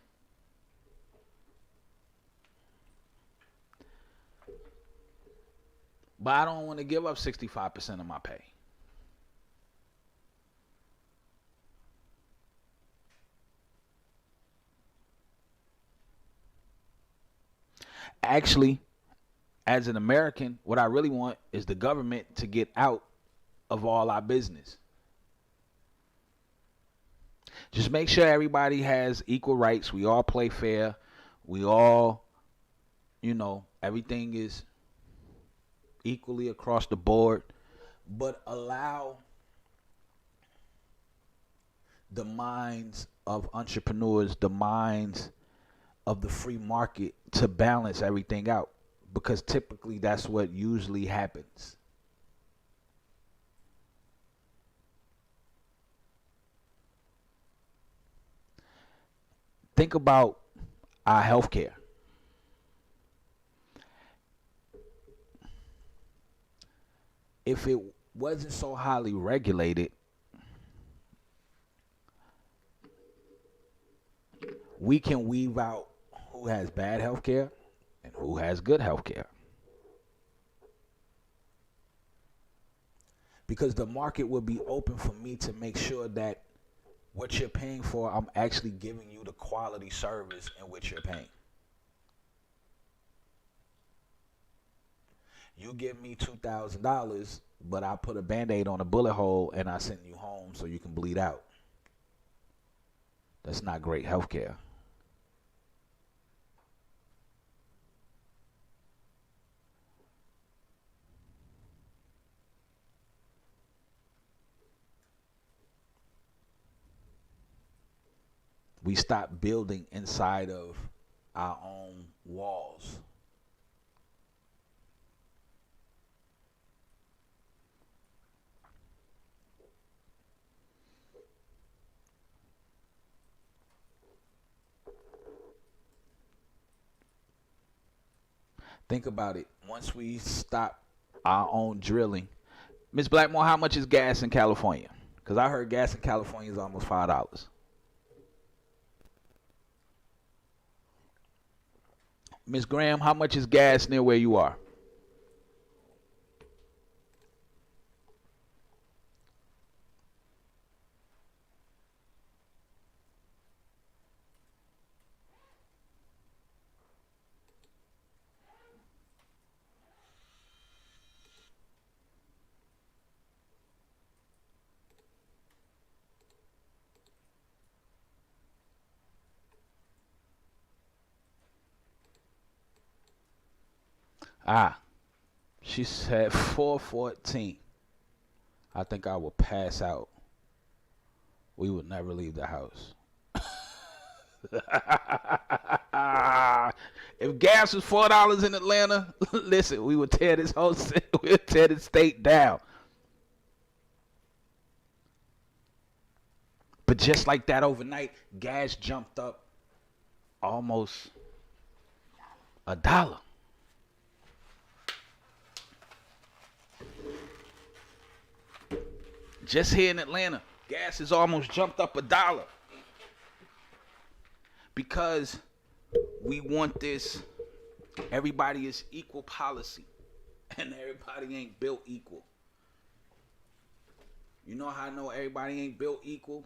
But I don't want to give up 65% of my pay. Actually, as an American, what I really want is the government to get out of all our business. Just make sure everybody has equal rights. We all play fair. We all, everything is equally across the board. But allow the minds of entrepreneurs, the minds of the free market to balance everything out. Because typically that's what usually happens. Think about our healthcare. If it wasn't so highly regulated, we can weave out who has bad healthcare and who has good healthcare. Because the market will be open for me to make sure that what you're paying for, I'm actually giving you the quality service in which you're paying. You give me $2,000, but I put a Band-Aid on a bullet hole and I send you home so you can bleed out. That's not great healthcare. We stop building inside of our own walls. Think about it. Once we stop our own drilling. Miss Blackmore, how much is gas in California? Because I heard gas in California is almost $5. Miss Graham, how much is gas near where you are? She said 414. I think I will pass out. We would never leave the house. If gas was $4 in Atlanta, listen, we would tear this whole we would tear this state down. But just like that, overnight, gas jumped up almost $1. Just here in Atlanta, gas has almost jumped up $1. Because we want this everybody is equal policy, and everybody ain't built equal. You know how I know everybody ain't built equal?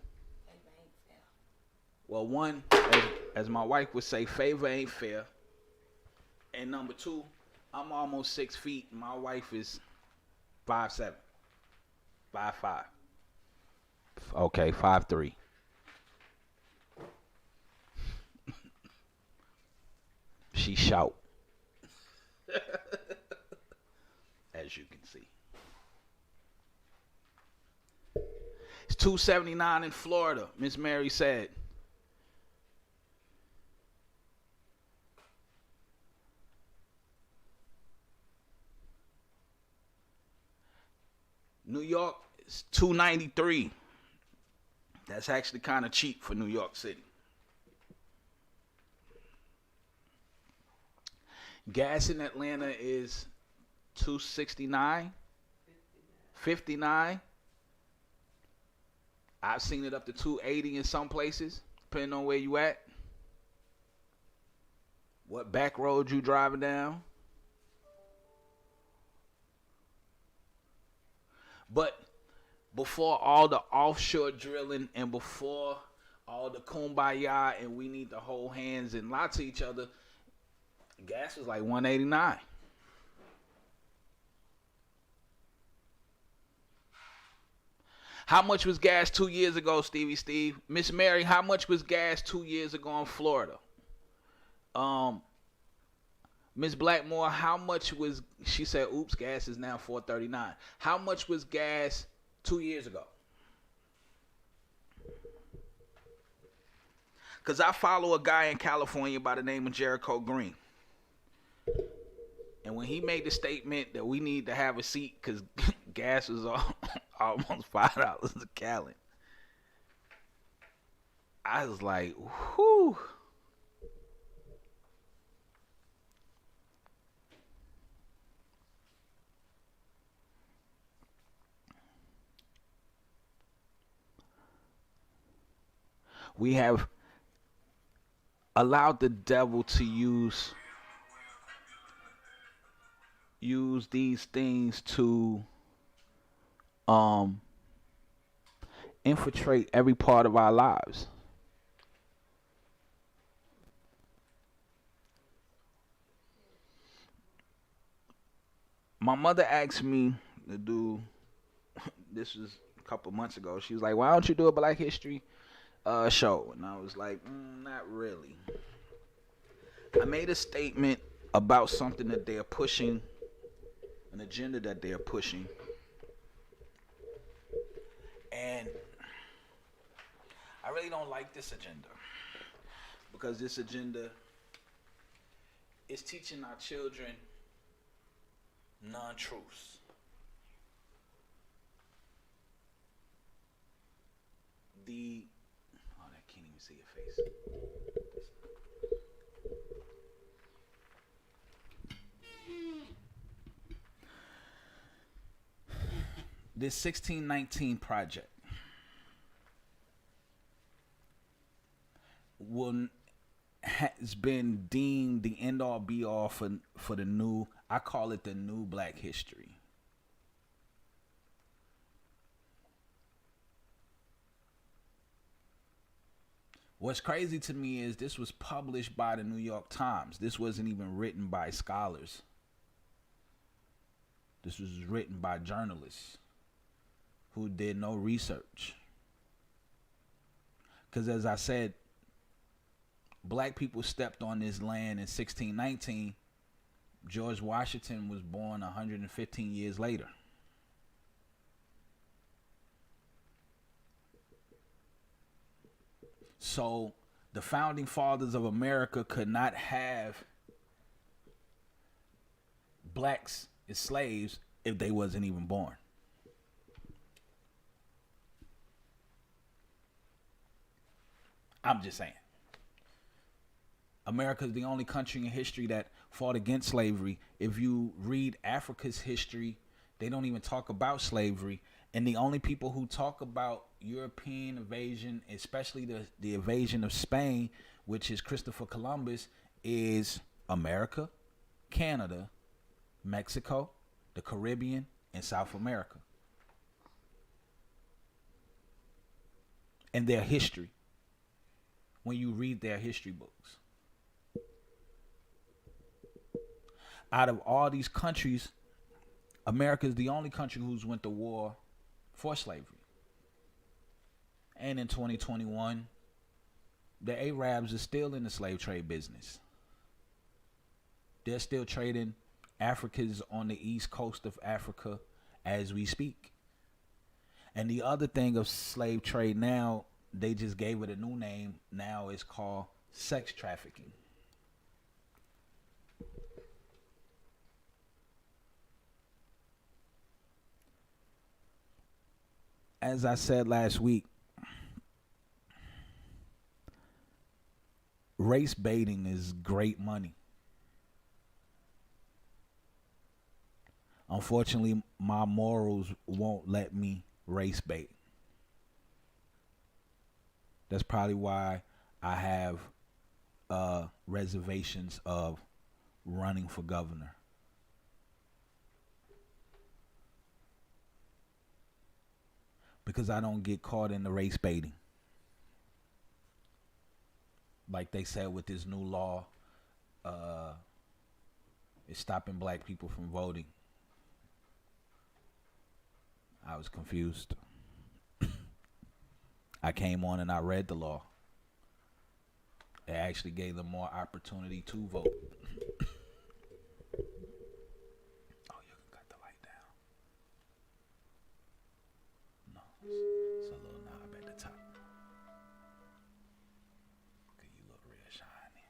Well, one, as my wife would say, favor ain't fair. And number two, I'm almost 6 feet. And my wife is 5'7", 5'5". Okay, 5'3". She shout, as you can see. It's 279 in Florida, Miss Mary said. New York is 293. That's actually kind of cheap for New York City. Gas in Atlanta is 269, 59. I've seen it up to 280 in some places, depending on where you at. What back road you driving down. But before all the offshore drilling and before all the kumbaya and we need to hold hands and lie to each other, gas was like 189. How much was gas 2 years ago, Stevie Steve? Miss Mary, how much was gas 2 years ago in Florida? Miss Blackmore, how much was, she said, oops, gas is now $4.39. How much was gas 2 years ago? Because I follow a guy in California by the name of Jericho Green. And when he made the statement that we need to have a seat because gas is almost $5 a gallon, I was like, whew. We have allowed the devil to use these things to infiltrate every part of our lives. My mother asked me to do, this was a couple months ago, she was like, why don't you do a Black History show? And I was like, not really. I made a statement about something that they're pushing, an agenda that they're pushing, and I really don't like this agenda because this agenda is teaching our children non-truths. I can't even see your face. This 1619 project has been deemed the end all be all for the new, I call it the new Black history. What's crazy to me is this was published by the New York Times. This wasn't even written by scholars. This was written by journalists who did no research. Because as I said, Black people stepped on this land in 1619. George Washington was born 115 years later. So the founding fathers of America could not have blacks as slaves if they wasn't even born. I'm just saying. America is the only country in history that fought against slavery. If you read Africa's history, they don't even talk about slavery. And the only people who talk about European invasion, especially the invasion of Spain, which is Christopher Columbus, is America, Canada, Mexico, the Caribbean, and South America. And their history. When you read their history books. Out of all these countries, America is the only country who's went to war for slavery. And in 2021, the Arabs are still in the slave trade business. They're still trading Africans on the east coast of Africa as we speak. And the other thing of slave trade now, they just gave it a new name. Now it's called sex trafficking. As I said last week, race baiting is great money. Unfortunately, my morals won't let me race bait. That's probably why I have reservations of running for governor. Because I don't get caught in the race baiting. Like they said with this new law, it's stopping black people from voting. I was confused. I came on and I read the law. It actually gave them more opportunity to vote. Oh, you can cut the light down. No, it's a little knob at the top. Okay, you look real shiny.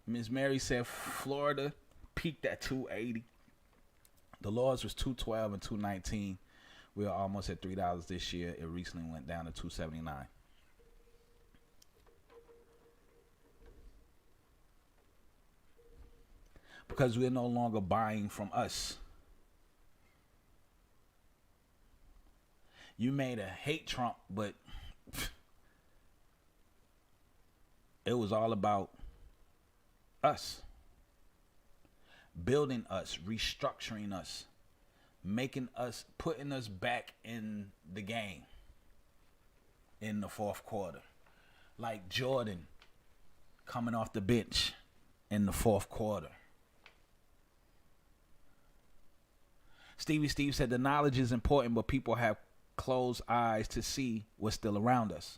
Ms. Mary said Florida peaked at 280. The laws was 212 and 219. We are almost at $3 this year. It recently went down to 279. Because we're no longer buying from us. You may hate Trump, but it was all about us. Building us, restructuring us, making us, putting us back in the game in the fourth quarter. Like Jordan coming off the bench in the fourth quarter. Stevie Steve said the knowledge is important, but people have closed eyes to see what's still around us.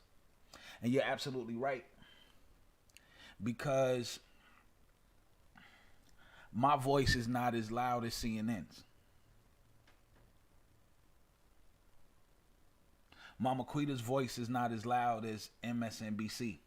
And you're absolutely right. Because my voice is not as loud as CNN's. Mama Quita's voice is not as loud as MSNBC.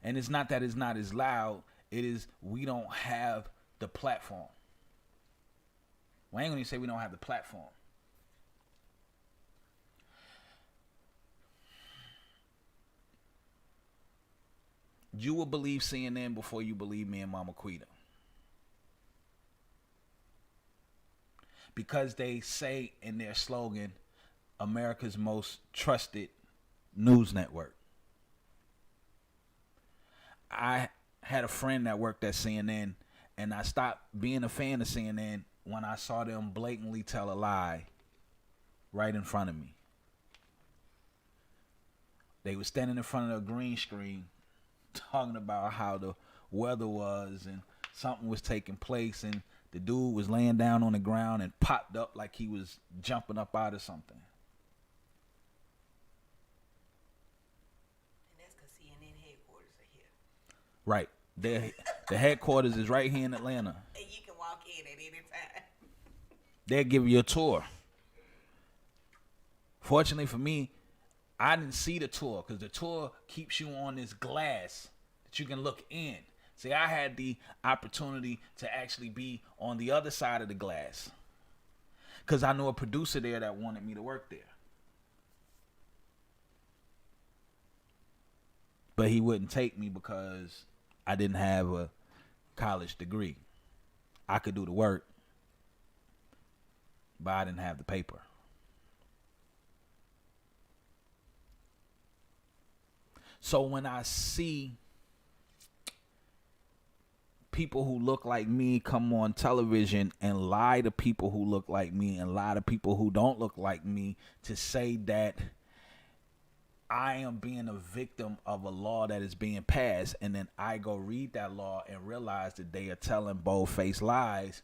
And it's not that it's not as loud. It is we don't have the platform. Well, I ain't gonna say we don't have the platform. You will believe CNN before you believe me and Mama Quita. Because they say in their slogan, America's most trusted news network. I had a friend that worked at CNN, and I stopped being a fan of CNN when I saw them blatantly tell a lie right in front of me. They were standing in front of a green screen talking about how the weather was and something was taking place, and the dude was laying down on the ground and popped up like he was jumping up out of something. And that's because CNN headquarters are here. Right. The headquarters is right here in Atlanta. And you can walk in at any time. They'll give you a tour. Fortunately for me, I didn't see the tour because the tour keeps you on this glass that you can look in. See, I had the opportunity to actually be on the other side of the glass because I knew a producer there that wanted me to work there. But he wouldn't take me because I didn't have a college degree. I could do the work, but I didn't have the paper. So when I see people who look like me come on television and lie to people who look like me and lie to people who don't look like me to say that I am being a victim of a law that is being passed, and then I go read that law and realize that they are telling bold-faced lies,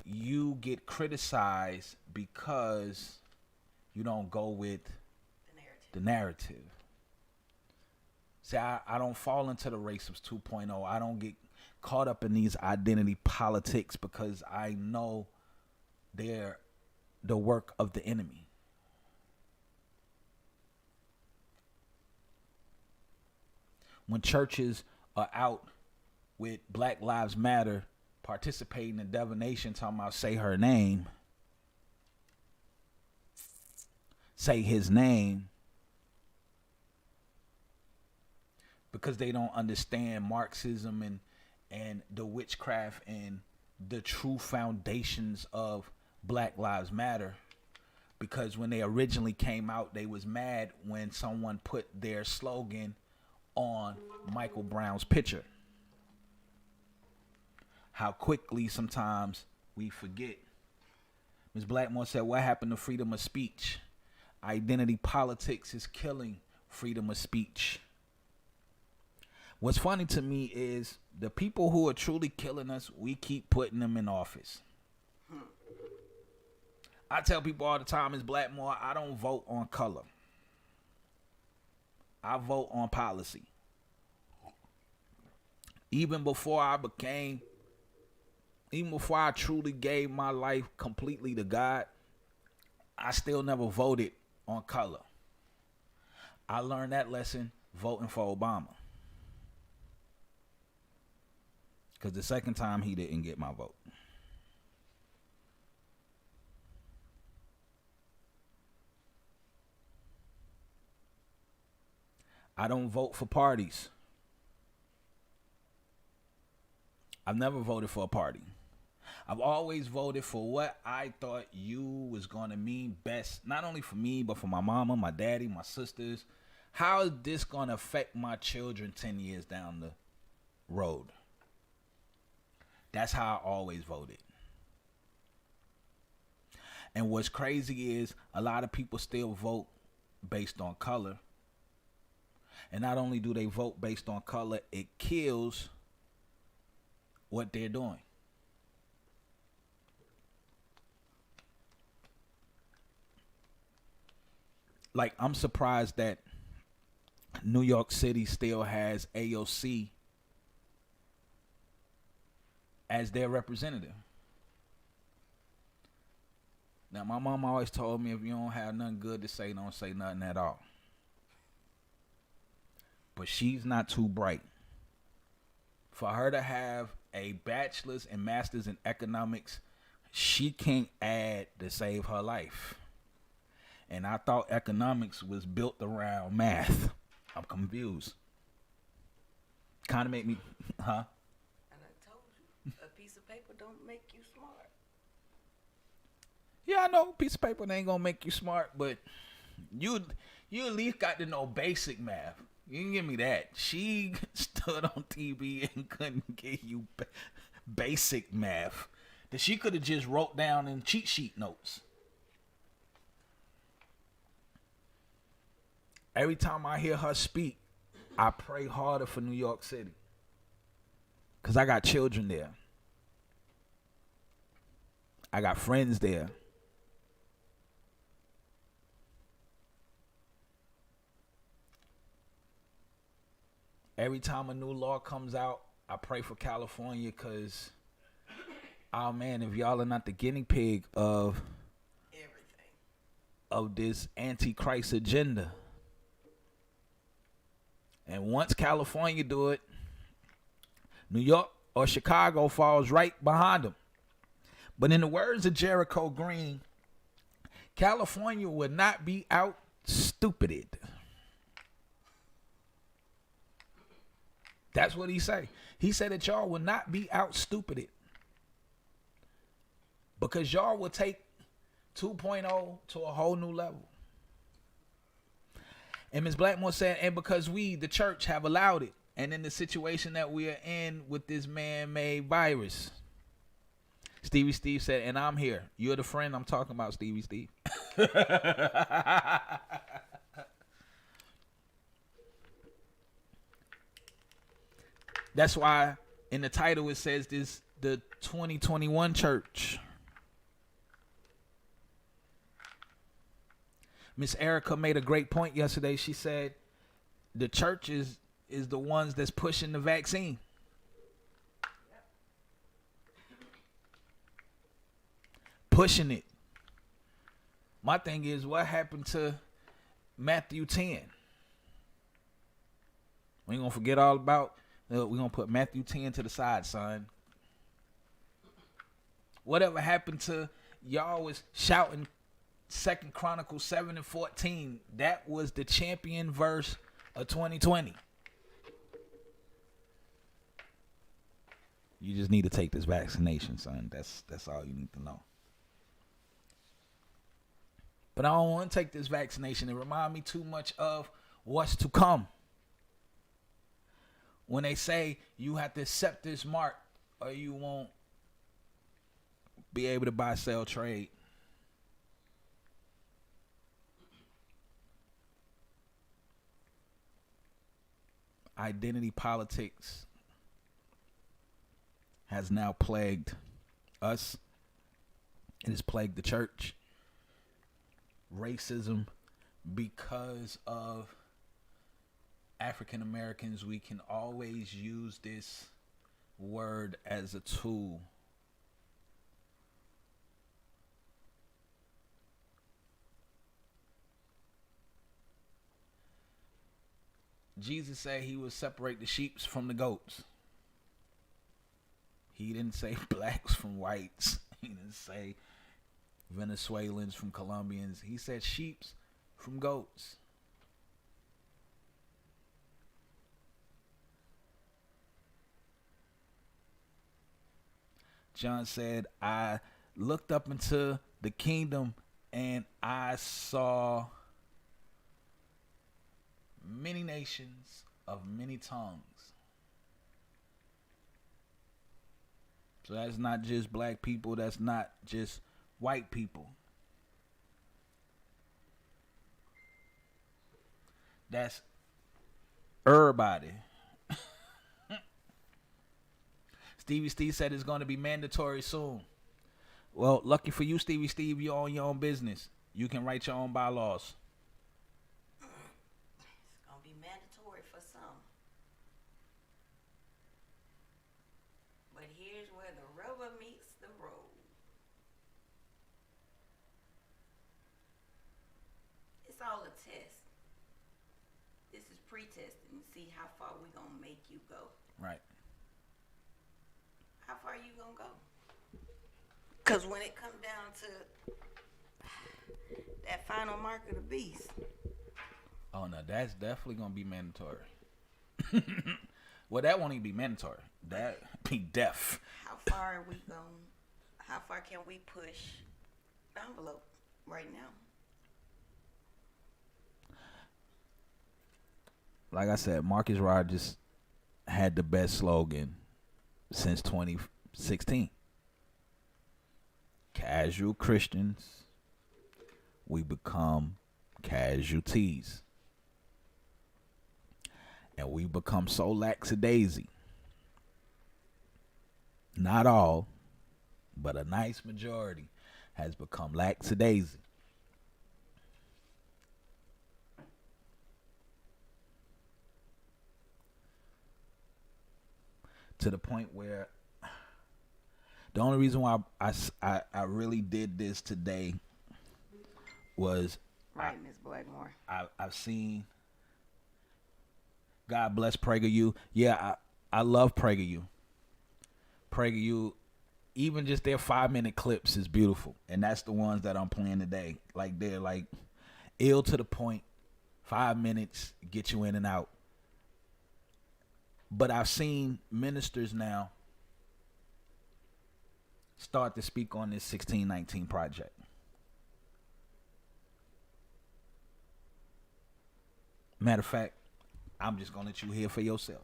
you get criticized because you don't go with the narrative. See, I don't fall into the racist 2.0. I don't get caught up in these identity politics because I know they're the work of the enemy. When churches are out with Black Lives Matter participating in divination, talking about say her name, say his name, because they don't understand Marxism and the witchcraft and the true foundations of Black Lives Matter. Because when they originally came out, they was mad when someone put their slogan on Michael Brown's picture. How quickly sometimes we forget. Ms. Blackmore said, what happened to freedom of speech? Identity politics is killing freedom of speech. What's funny to me is the people who are truly killing us, we keep putting them in office. I tell people all the time, Ms. Blackmore, I don't vote on color. I vote on policy. Even before I truly gave my life completely to God, I still never voted on color. I learned that lesson voting for Obama. Because the second time he didn't get my vote. I don't vote for parties. I've never voted for a party. I've always voted for what I thought you was going to mean best, not only for me, but for my mama, my daddy, my sisters. How is this going to affect my children 10 years down the road? That's how I always voted. And what's crazy is a lot of people still vote based on color. And not only do they vote based on color, it kills what they're doing. Like, I'm surprised that New York City still has AOC as their representative. Now, my mom always told me if you don't have nothing good to say, don't say nothing at all. But she's not too bright. For her to have a bachelor's and master's in economics, she can't add to save her life. And I thought economics was built around math. I'm confused. Kind of make me, huh? And I told you, a piece of paper don't make you smart. Yeah, I know a piece of paper ain't gonna make you smart, but you at least got to know basic math. You can give me that. She stood on TV and couldn't give you basic math that she could have just wrote down in cheat sheet notes. Every time I hear her speak, I pray harder for New York City. Because I got children there. I got friends there. Every time a new law comes out, I pray for California because, oh man, if y'all are not the guinea pig of Everything. Of this antichrist agenda, And once California do it, New York or Chicago falls right behind them. But in the words of Jericho Green, California will not be out stupided. That's what he say. He said that y'all will not be out stupided. Because y'all will take 2.0 to a whole new level. And Ms. Blackmore said, and because we, the church, have allowed it, and in the situation that we are in with this man-made virus. Stevie Steve said, and I'm here. You're the friend I'm talking about, Stevie Steve. That's why in the title it says this, the 2021 church. Miss Erica made a great point yesterday. She said the church is the ones that's pushing the vaccine. Pushing it. My thing is, what happened to Matthew 10? We ain't gonna forget all about. We're gonna put Matthew 10 to the side, son. Whatever happened to y'all was shouting 2 Chronicles 7:14. That was the champion verse of 2020. You just need to take this vaccination, son. That's all you need to know. But I don't want to take this vaccination. It reminds me too much of what's to come. When they say you have to accept this mark or you won't be able to buy, sell, trade. Identity politics has now plagued us. It has plagued the church. Racism, because of African Americans, we can always use this word as a tool. Jesus said he would separate the sheep from the goats. He didn't say blacks from whites. He didn't say Venezuelans from Colombians. He said sheep from goats. John said, I looked up into the kingdom and I saw many nations of many tongues. So that's not just black people. That's not just white people. That's everybody. Stevie Steve said it's going to be mandatory soon. Well, lucky for you, Stevie Steve, you own your own business. You can write your own bylaws. It's gonna be mandatory for some. But here's where the rubber meets the road. It's all a test. This is pre-testing to see how far we're gonna make you go. Right. How far you gonna go? Because when it comes down to that final mark of the beast. Oh, no, that's definitely going to be mandatory. Well, that won't even be mandatory. That be deaf. How far are we going? How far can we push the envelope right now? Like I said, Marcus Rogers had the best slogan since 2016. Casual Christians, we become casualties. And we become so lackadaisy. Not all, but a nice majority has become lackadaisy. To the point where the only reason why I really did this today was Right, Ms. Blackmore. I've seen God bless PragerU. Yeah, I love PragerU. PragerU, even just their 5-minute clips is beautiful. And that's the ones that I'm playing today. Like, they're like ill to the point. 5 minutes, get you in and out. But I've seen ministers now start to speak on this 1619 project. Matter of fact, I'm just gonna let you hear for yourself.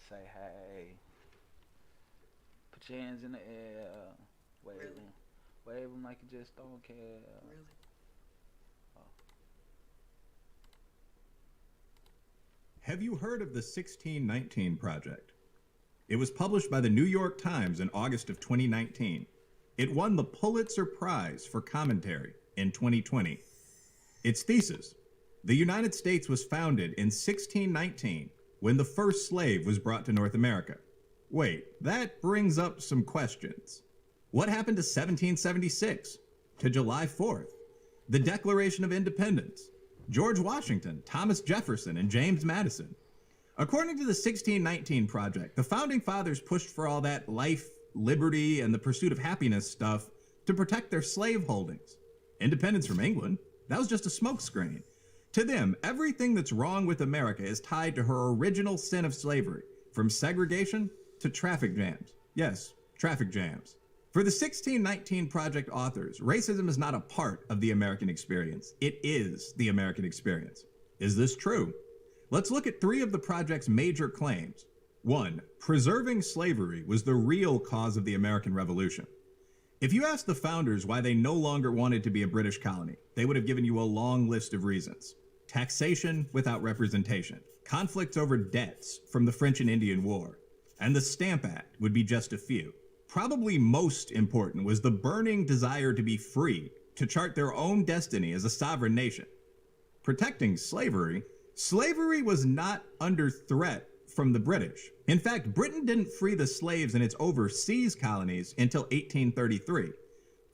Say hey. Put your hands in the air. Wave them. Wave them like you just don't care. Really? Have you heard of the 1619 Project? It was published by the New York Times in August of 2019. It won the Pulitzer Prize for Commentary in 2020. Its thesis: the United States was founded in 1619 when the first slave was brought to North America. Wait, that brings up some questions. What happened to 1776? To July 4th? The Declaration of Independence? George Washington, Thomas Jefferson, and James Madison? According to the 1619 Project, the Founding Fathers pushed for all that life, liberty, and the pursuit of happiness stuff to protect their slave holdings. Independence from England? That was just a smokescreen. To them, everything that's wrong with America is tied to her original sin of slavery, from segregation to traffic jams. Yes, traffic jams. For the 1619 Project authors, racism is not a part of the American experience. It is the American experience. Is this true? Let's look at 3 of the project's major claims. 1. Preserving slavery was the real cause of the American Revolution. If you asked the founders why they no longer wanted to be a British colony, they would have given you a long list of reasons. Taxation without representation, conflicts over debts from the French and Indian War, and the Stamp Act would be just a few. Probably most important was the burning desire to be free, to chart their own destiny as a sovereign nation. Protecting slavery was not under threat from the British. In fact, Britain didn't free the slaves in its overseas colonies until 1833,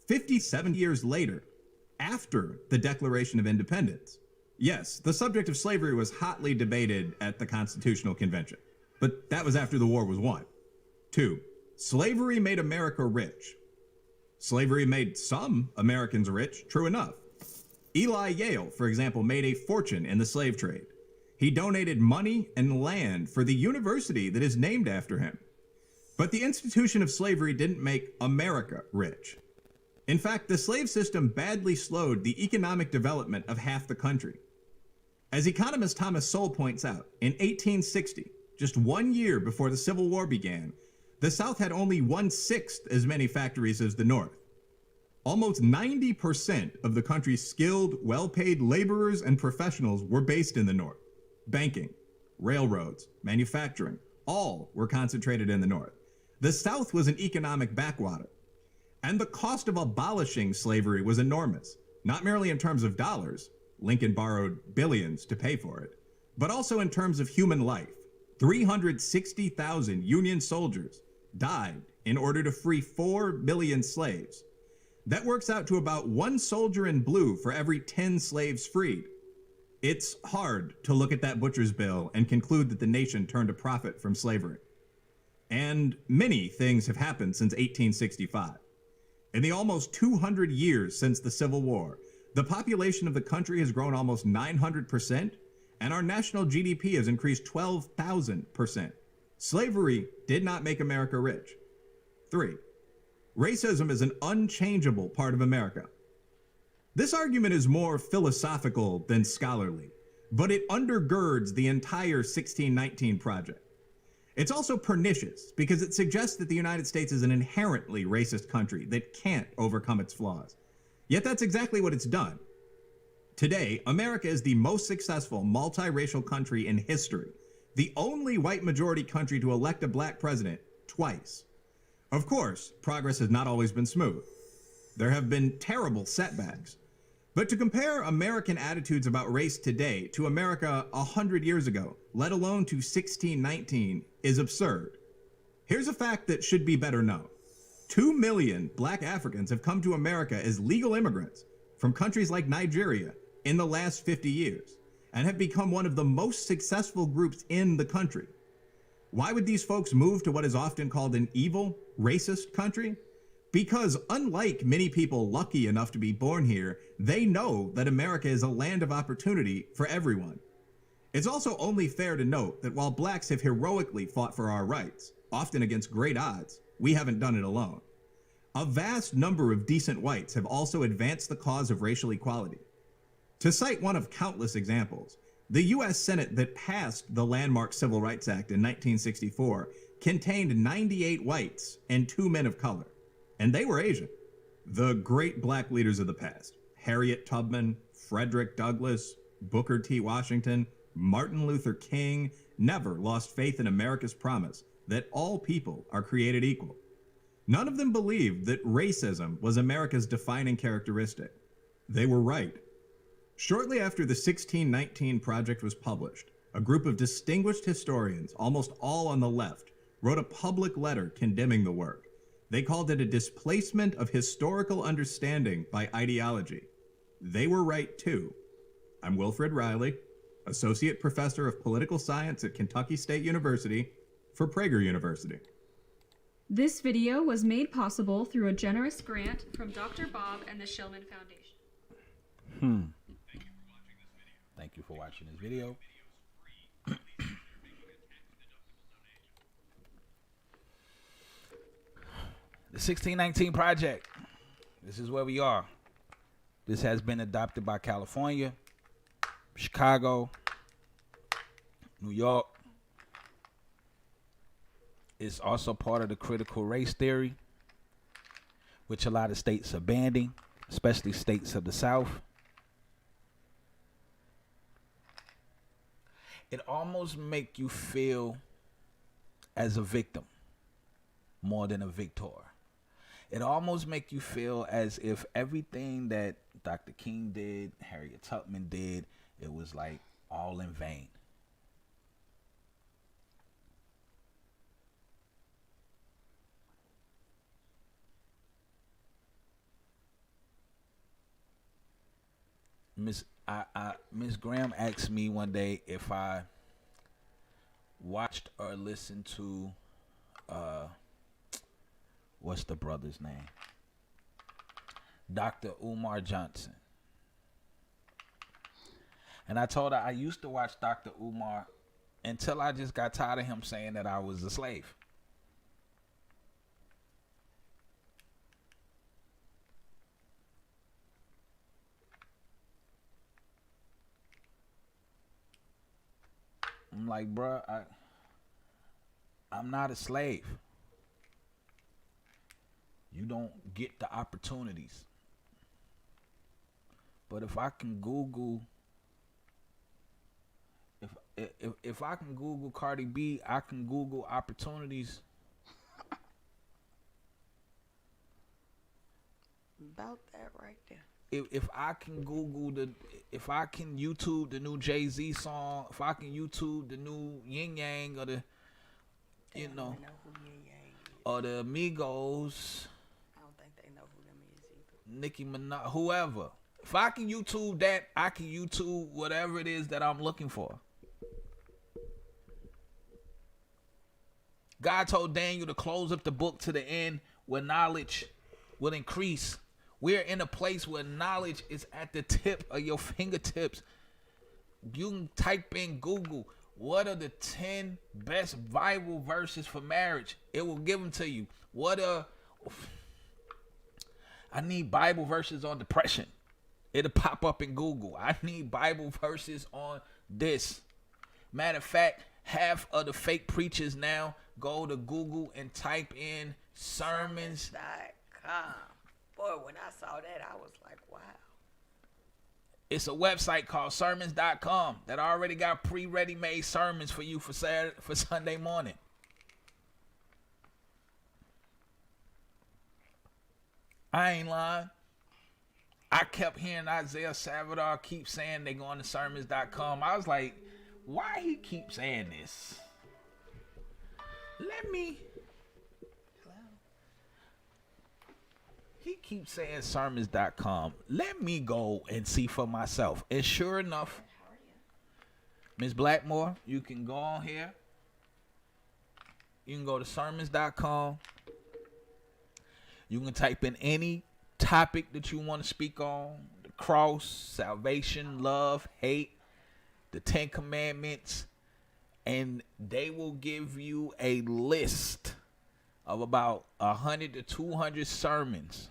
57 years later, after the Declaration of Independence. Yes, the subject of slavery was hotly debated at the Constitutional Convention, but that was after the war was won. 2. Slavery made America rich. Slavery made some Americans rich, true enough. Eli Yale, for example, made a fortune in the slave trade. He donated money and land for the university that is named after him. But the institution of slavery didn't make America rich. In fact, the slave system badly slowed the economic development of half the country. As economist Thomas Sowell points out, in 1860, just 1 year before the Civil War began, the South had only 1/6 as many factories as the North. Almost 90% of the country's skilled, well-paid laborers and professionals were based in the North. Banking, railroads, manufacturing, all were concentrated in the North. The South was an economic backwater. And the cost of abolishing slavery was enormous, not merely in terms of dollars — Lincoln borrowed billions to pay for it — but also in terms of human life. 360,000 Union soldiers died in order to free 4 million slaves. That works out to about 1 soldier in blue for every 10 slaves freed. It's hard to look at that butcher's bill and conclude that the nation turned a profit from slavery. And many things have happened since 1865. In the almost 200 years since the Civil War, the population of the country has grown almost 900%, and our national GDP has increased 12,000%. Slavery did not make America rich. 3. Racism is an unchangeable part of America. This argument is more philosophical than scholarly, but it undergirds the entire 1619 Project. It's also pernicious because it suggests that the United States is an inherently racist country that can't overcome its flaws. Yet that's exactly what it's done. Today, America is the most successful multiracial country in history, the only white majority country to elect a black president twice. Of course, progress has not always been smooth. There have been terrible setbacks. But to compare American attitudes about race today to America 100 years ago, let alone to 1619, is absurd. Here's a fact that should be better known. 2 million black Africans have come to America as legal immigrants from countries like Nigeria, in the last 50 years and have become one of the most successful groups in the country. Why would these folks move to what is often called an evil, racist country? Because unlike many people lucky enough to be born here, they know that America is a land of opportunity for everyone. It's also only fair to note that while blacks have heroically fought for our rights, often against great odds, we haven't done it alone. A vast number of decent whites have also advanced the cause of racial equality. To cite one of countless examples, the U.S. Senate that passed the landmark Civil Rights Act in 1964 contained 98 whites and 2 men of color, and they were Asian. The great black leaders of the past, Harriet Tubman, Frederick Douglass, Booker T. Washington, Martin Luther King, never lost faith in America's promise that all people are created equal. None of them believed that racism was America's defining characteristic. They were right. Shortly after the 1619 Project was published, a group of distinguished historians, almost all on the left, wrote a public letter condemning the work. They called it a displacement of historical understanding by ideology. They were right too. I'm Wilfred Riley, Associate Professor of Political Science at Kentucky State University for Prager University. This video was made possible through a generous grant from Dr. Bob and the Shillman Foundation. Thank you for watching this video. The 1619 Project. This is where we are. This has been adopted by California, Chicago, New York. It's also part of the critical race theory, which a lot of states are banning, especially states of the South. It almost make you feel as a victim more than a victor. It almost make you feel as if everything that Dr. King did, Harriet Tubman did, it was like all in vain. Miss Graham asked me one day if I watched or listened to what's the brother's name? Dr. Umar Johnson. And I told her I used to watch Dr. Umar until I just got tired of him saying that I was a slave. I'm like, bruh, I'm not a slave. You don't get the opportunities. But if I can Google, if I can Google Cardi B, I can Google opportunities. About that right there. If I can if I can YouTube the new Jay-Z song, if I can YouTube the new Yin Yang or the, you know who Yin Yang is. Or the Amigos. I don't think they know who them is either. Nicki Minaj, whoever. If I can YouTube that, I can YouTube whatever it is that I'm looking for. God told Daniel to close up the book to the end where knowledge will increase. We're in a place where knowledge is at the tip of your fingertips. You can type in Google, what are the 10 best Bible verses for marriage? It will give them to you. I need Bible verses on depression. It'll pop up in Google. I need Bible verses on this. Matter of fact, half of the fake preachers now go to Google and type in sermons.com. Boy, when I saw that, I was like, wow. It's a website called sermons.com that already got pre-ready-made sermons for you for Sunday morning. I ain't lying. I kept hearing Isaiah Salvador keep saying they going to sermons.com. I was like, why he keep saying this? He keep saying sermons.com. Let me go and see for myself. And sure enough, Ms. Blackmore, you can go on here. You can go to sermons.com. You can type in any topic that you want to speak on. The cross, salvation, love, hate, the 10 Commandments. And they will give you a list of about 100 to 200 sermons.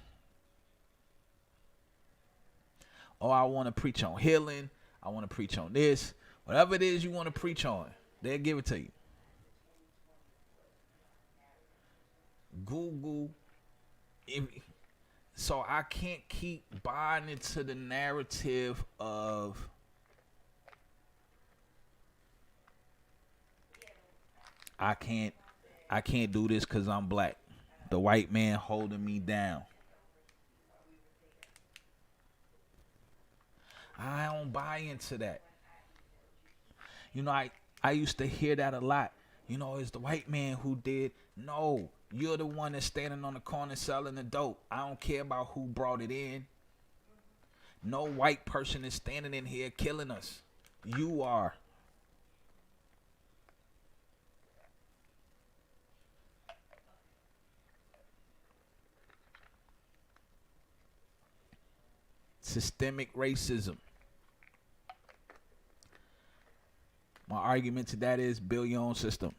Oh, I want to preach on healing. I want to preach on this. Whatever it is you want to preach on, they'll give it to you. Google. So I can't keep buying into the narrative of I can't do this because I'm black. The white man holding me down. I don't buy into that. You know, I used to hear that a lot. You know, it's the white man who did. No, you're the one that's standing on the corner selling the dope. I don't care about who brought it in. No white person is standing in here killing us. You are. Systemic racism. My argument to that is build your own system.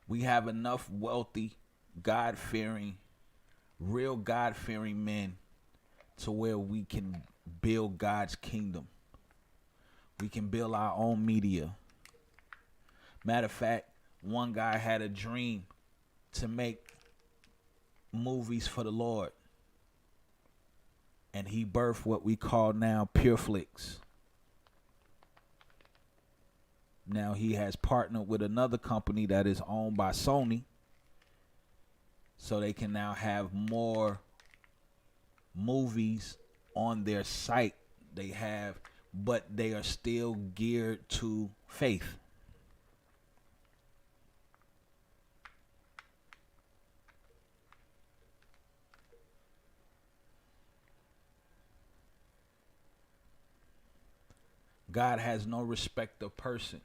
We have enough wealthy, God-fearing, real God-fearing men to where we can build God's kingdom. We can build our own media. Matter of fact, one guy had a dream to make movies for the Lord. And he birthed what we call now Pure Flix. Now he has partnered with another company that is owned by Sony. So they can now have more movies on their site. They have, but they are still geared to faith. God has no respect of person.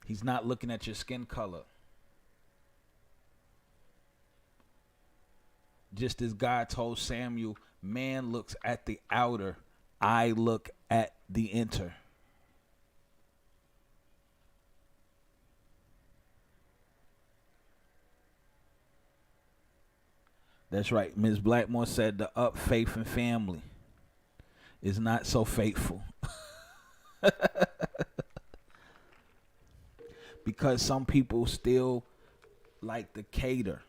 He's not looking at your skin color. Just as God told Samuel, man looks at the outer, I look at the inner. That's right. Ms. Blackmore said the up faith and family is not so faithful. Because some people still like to cater.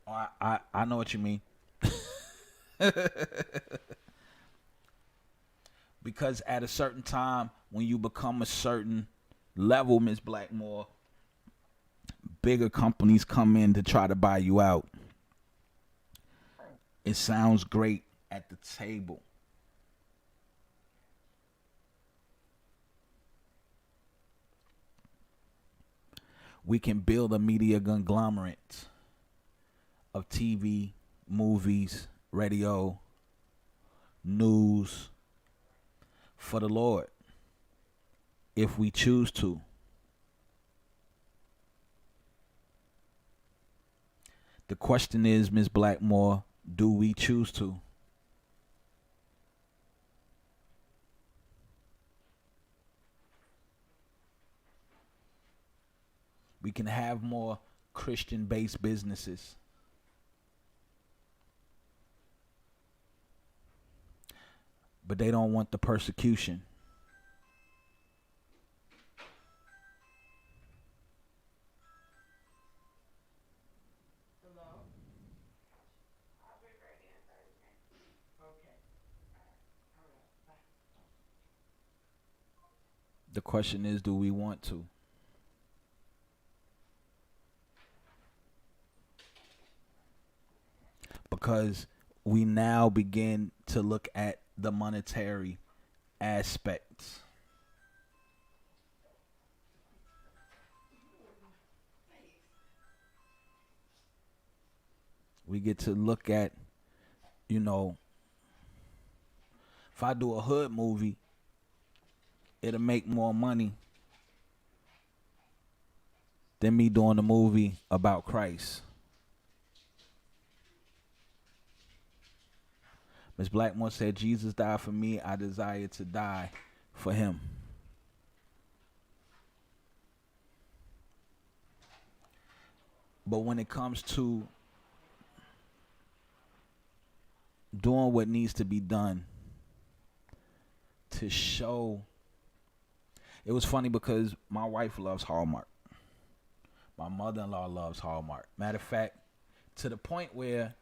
Oh, I know what you mean. Because at a certain time, when you become a certain level, Ms. Blackmore, bigger companies come in to try to buy you out. It sounds great at the table. We can build a media conglomerate of TV, movies, radio, news for the Lord if we choose to. The question is, Ms. Blackmore, do we choose to? We can have more Christian-based businesses. But they don't want the persecution. The question is, do we want to? because we now begin to look at the monetary aspects. We get to look at, you know, if I do a hood movie, it'll make more money than me doing a movie about Christ. Ms. Blackmore said, Jesus died for me. I desire to die for him. But when it comes to doing what needs to be done to show, it was funny because my wife loves Hallmark. My mother-in-law loves Hallmark. Matter of fact, to the point where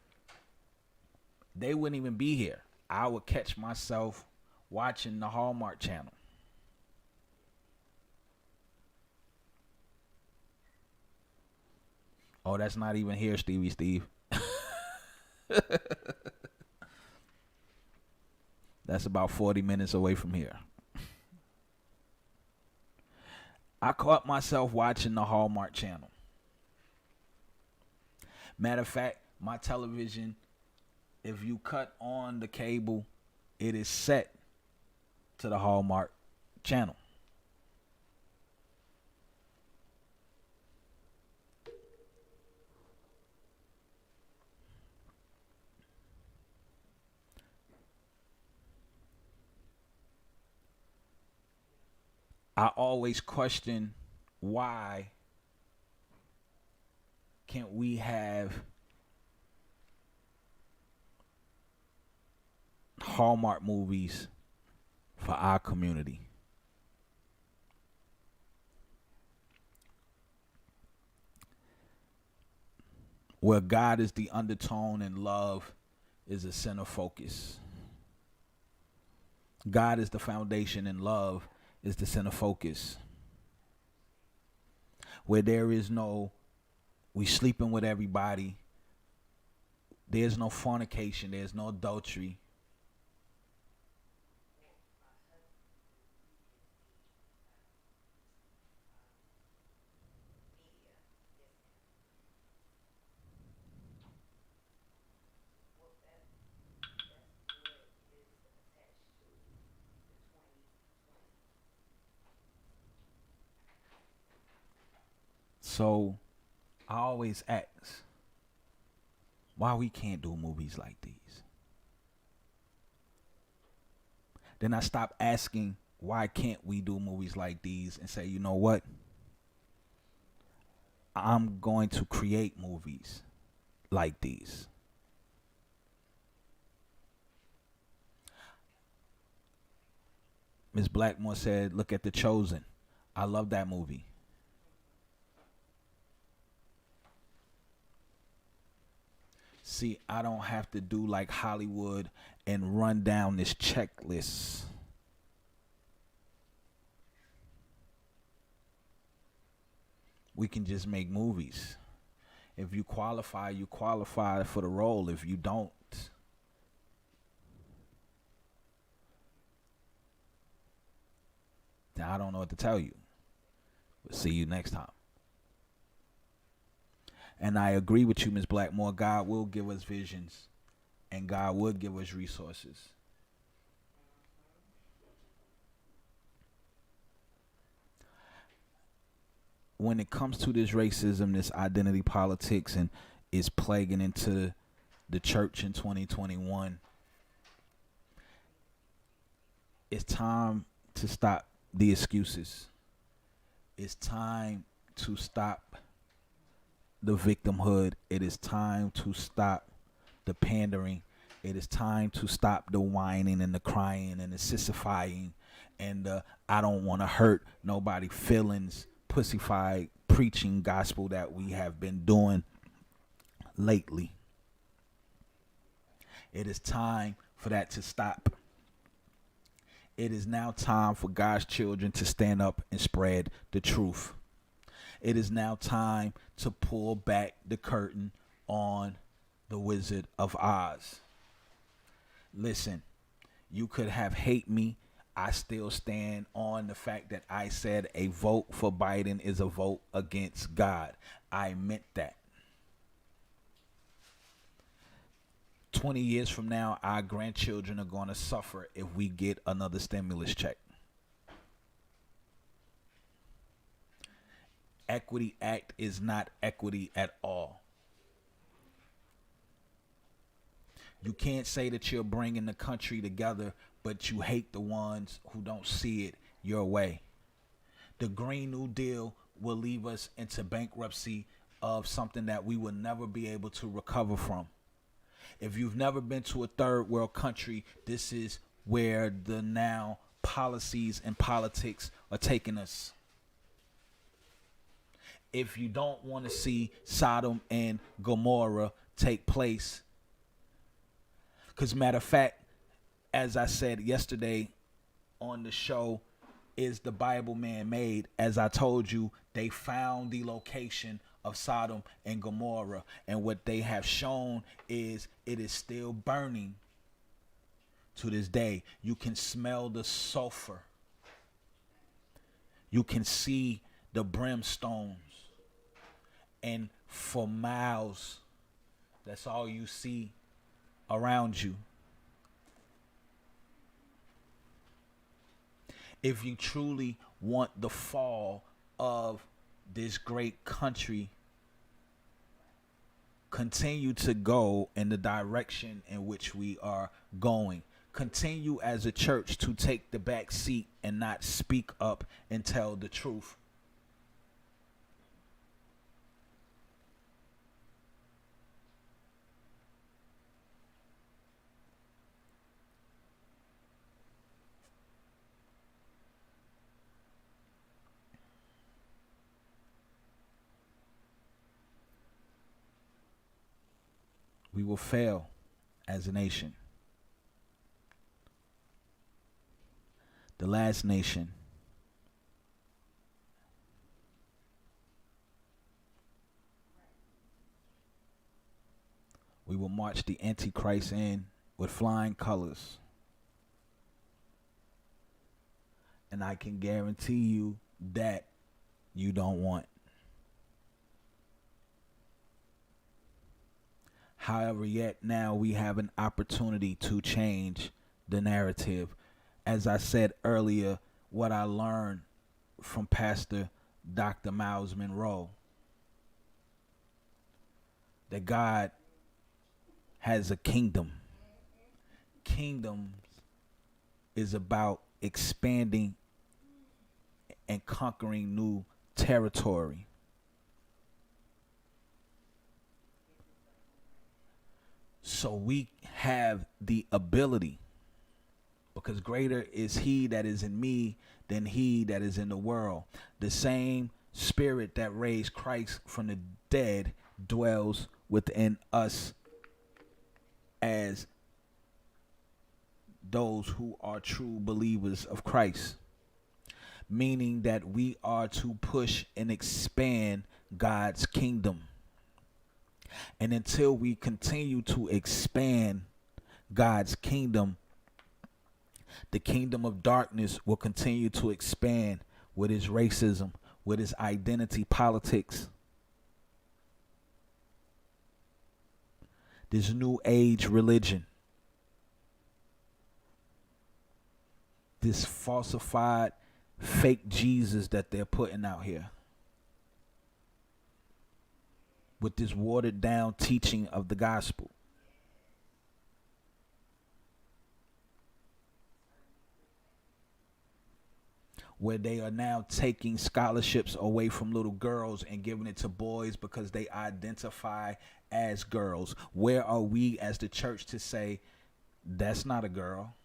they wouldn't even be here, I would catch myself watching the Hallmark channel. Oh, that's not even here, Steve. That's about 40 minutes away from here. I caught myself watching the Hallmark channel. Matter of fact, my television, if you cut on the cable, it is set to the Hallmark channel. I always question, why can't we have Hallmark movies for our community? Where God is the undertone and love is the center focus. God is the foundation and love is the center focus. Where there is no, we sleeping with everybody. There's no fornication. There's no adultery. So I always ask, why we can't do movies like these? Then I stop asking, why can't we do movies like these, and say, you know what? I'm going to create movies like these. Ms. Blackmore said, look at The Chosen. I love that movie. See, I don't have to do like Hollywood and run down this checklist. We can just make movies. If you qualify for the role. If you don't, then I don't know what to tell you. We'll see you next time. And I agree with you, Ms. Blackmore. God will give us visions, and God will give us resources. When it comes to this racism, this identity politics, and is plaguing into the church in 2021, it's time to stop the excuses. It's time to stop the victimhood. It is time to stop the pandering. It is time to stop the whining and the crying and the sissifying and the I don't want to hurt nobody feelings, pussified preaching gospel that we have been doing lately. It is time for that to stop. It is now time for God's children to stand up and spread the truth. It is now time to pull back the curtain on the Wizard of Oz. Listen, you could have hate me. I still stand on the fact that I said a vote for Biden is a vote against God. I meant that. 20 years from now, our grandchildren are going to suffer if we get another stimulus check. Equity Act is not equity at all. You can't say that you're bringing the country together, but you hate the ones who don't see it your way. The Green New Deal will leave us into bankruptcy of something that we will never be able to recover from. If you've never been to a third world country, this is where the now policies and politics are taking us. If you don't want to see Sodom and Gomorrah take place, because matter of fact, as I said yesterday on the show, is the Bible man-made? As I told you, they found the location of Sodom and Gomorrah, and what they have shown is it is still burning to this day. You can smell the sulfur. You can see the brimstones, and for miles, that's all you see around you. If you truly want the fall of this great country, continue to go in the direction in which we are going. Continue as a church to take the back seat and not speak up and tell the truth. We will fail as a nation. The last nation we will march the Antichrist in with flying colors. And I can guarantee you that you don't want. However, yet now we have an opportunity to change the narrative. As I said earlier, what I learned from Pastor Dr. Miles Monroe, that God has a kingdom. Kingdom is about expanding and conquering new territory. So we have the ability, because greater is he that is in me than he that is in the world. The same spirit that raised Christ from the dead dwells within us as those who are true believers of Christ. Meaning that we are to push and expand God's kingdom. And until we continue to expand God's kingdom, the kingdom of darkness will continue to expand with its racism, with its identity politics. This new age religion, this falsified fake Jesus that they're putting out here, with this watered down teaching of the gospel. Where they are now taking scholarships away from little girls and giving it to boys because they identify as girls. Where are we as the church to say, that's not a girl?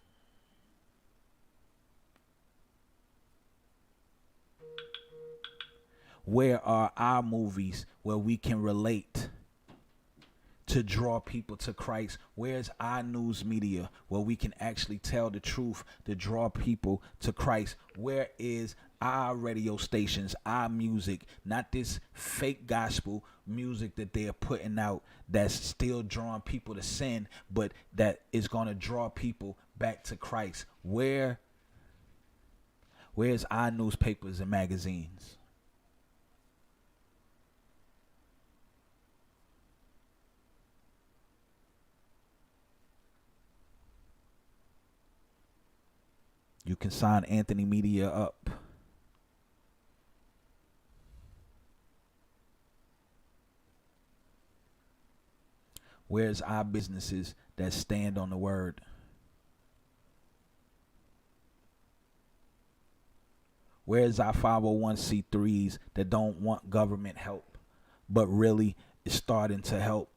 Where are our movies where we can relate to draw people to Christ? Where's our news media where we can actually tell the truth to draw people to Christ? Where is our radio stations, our music, not this fake gospel music that they're putting out that's still drawing people to sin, but that is going to draw people back to Christ. Where's our newspapers and magazines? You can sign Anthony Media up. Where's our businesses that stand on the word? Where's our 501c3s that don't want government help, but really is starting to help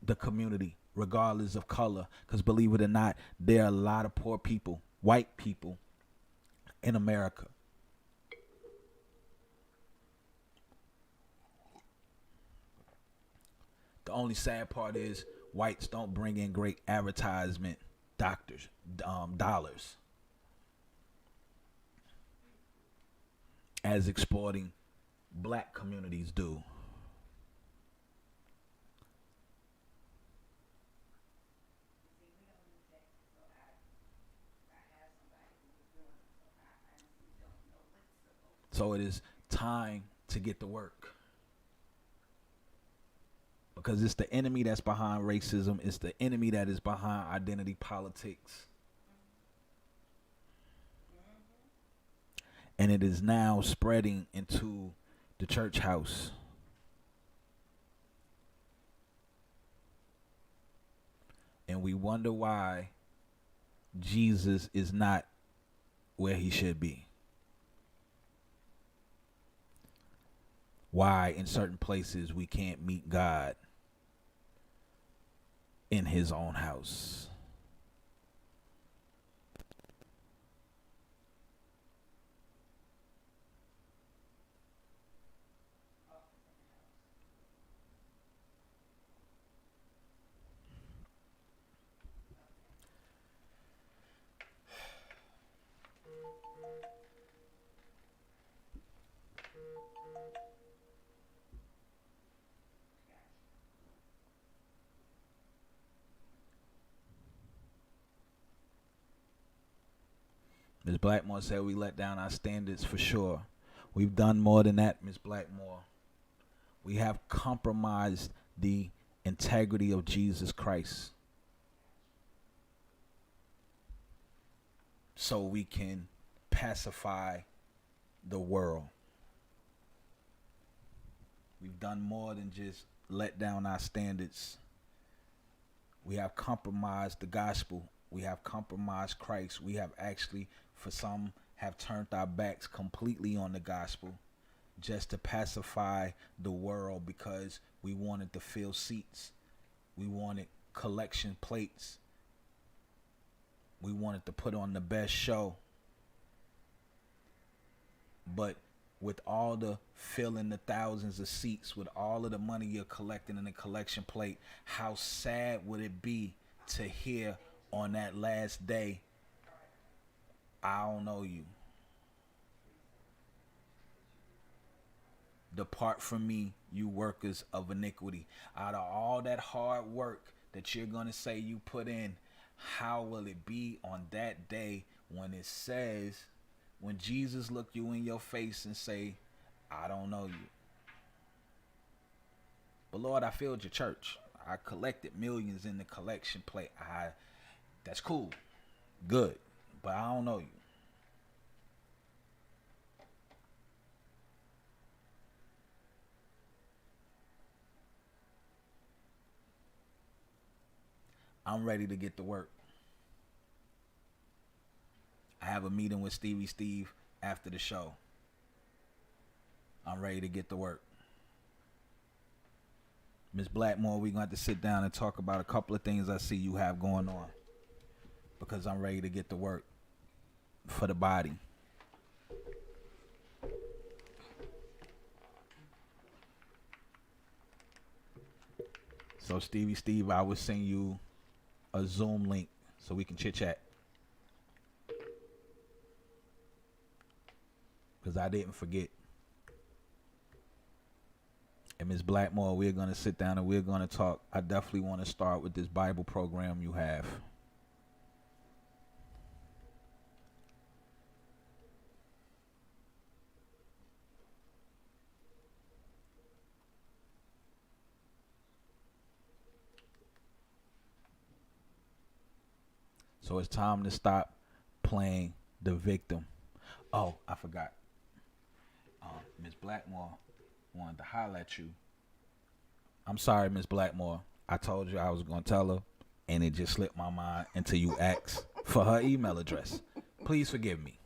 the community, regardless of color? Because believe it or not, there are a lot of poor people, white people in America. The only sad part is whites don't bring in great advertisement dollars as exporting black communities do. So it is time to get to work. Because it's the enemy that's behind racism. It's the enemy that is behind identity politics. And it is now spreading into the church house. And we wonder why Jesus is not where he should be. Why in certain places we can't meet God in his own house. Ms. Blackmore said we let down our standards for sure. We've done more than that, Ms. Blackmore. We have compromised the integrity of Jesus Christ so we can pacify the world. We've done more than just let down our standards. We have compromised the gospel. We have compromised Christ. We have actually, for some, have turned our backs completely on the gospel just to pacify the world because we wanted to fill seats. We wanted collection plates. We wanted to put on the best show. But with all the filling the thousands of seats, with all of the money you're collecting in the collection plate, how sad would it be to hear on that last day, I don't know you. Depart from me, you workers of iniquity. Out of all that hard work that you're going to say you put in, how will it be on that day when it says, when Jesus look you in your face and say, I don't know you. But Lord, I filled your church. I collected millions in the collection plate. That's cool. Good. But I don't know you. I'm ready to get to work. I have a meeting with Stevie Steve after the show. I'm ready to get to work. Ms. Blackmore, we're going to have to sit down and talk about a couple of things I see you have going on. Because I'm ready to get to work for the body. So Stevie Steve, I will send you a Zoom link so we can chit chat. because I didn't forget. And Ms. Blackmore, we're going to sit down and we're going to talk. I definitely want to start with this Bible program you have. So it's time to stop playing the victim. Oh, I forgot. Ms. Blackmore wanted to holler at you. I'm sorry, Ms. Blackmore. I told you I was going to tell her, and it just slipped my mind until you asked for her email address. Please forgive me.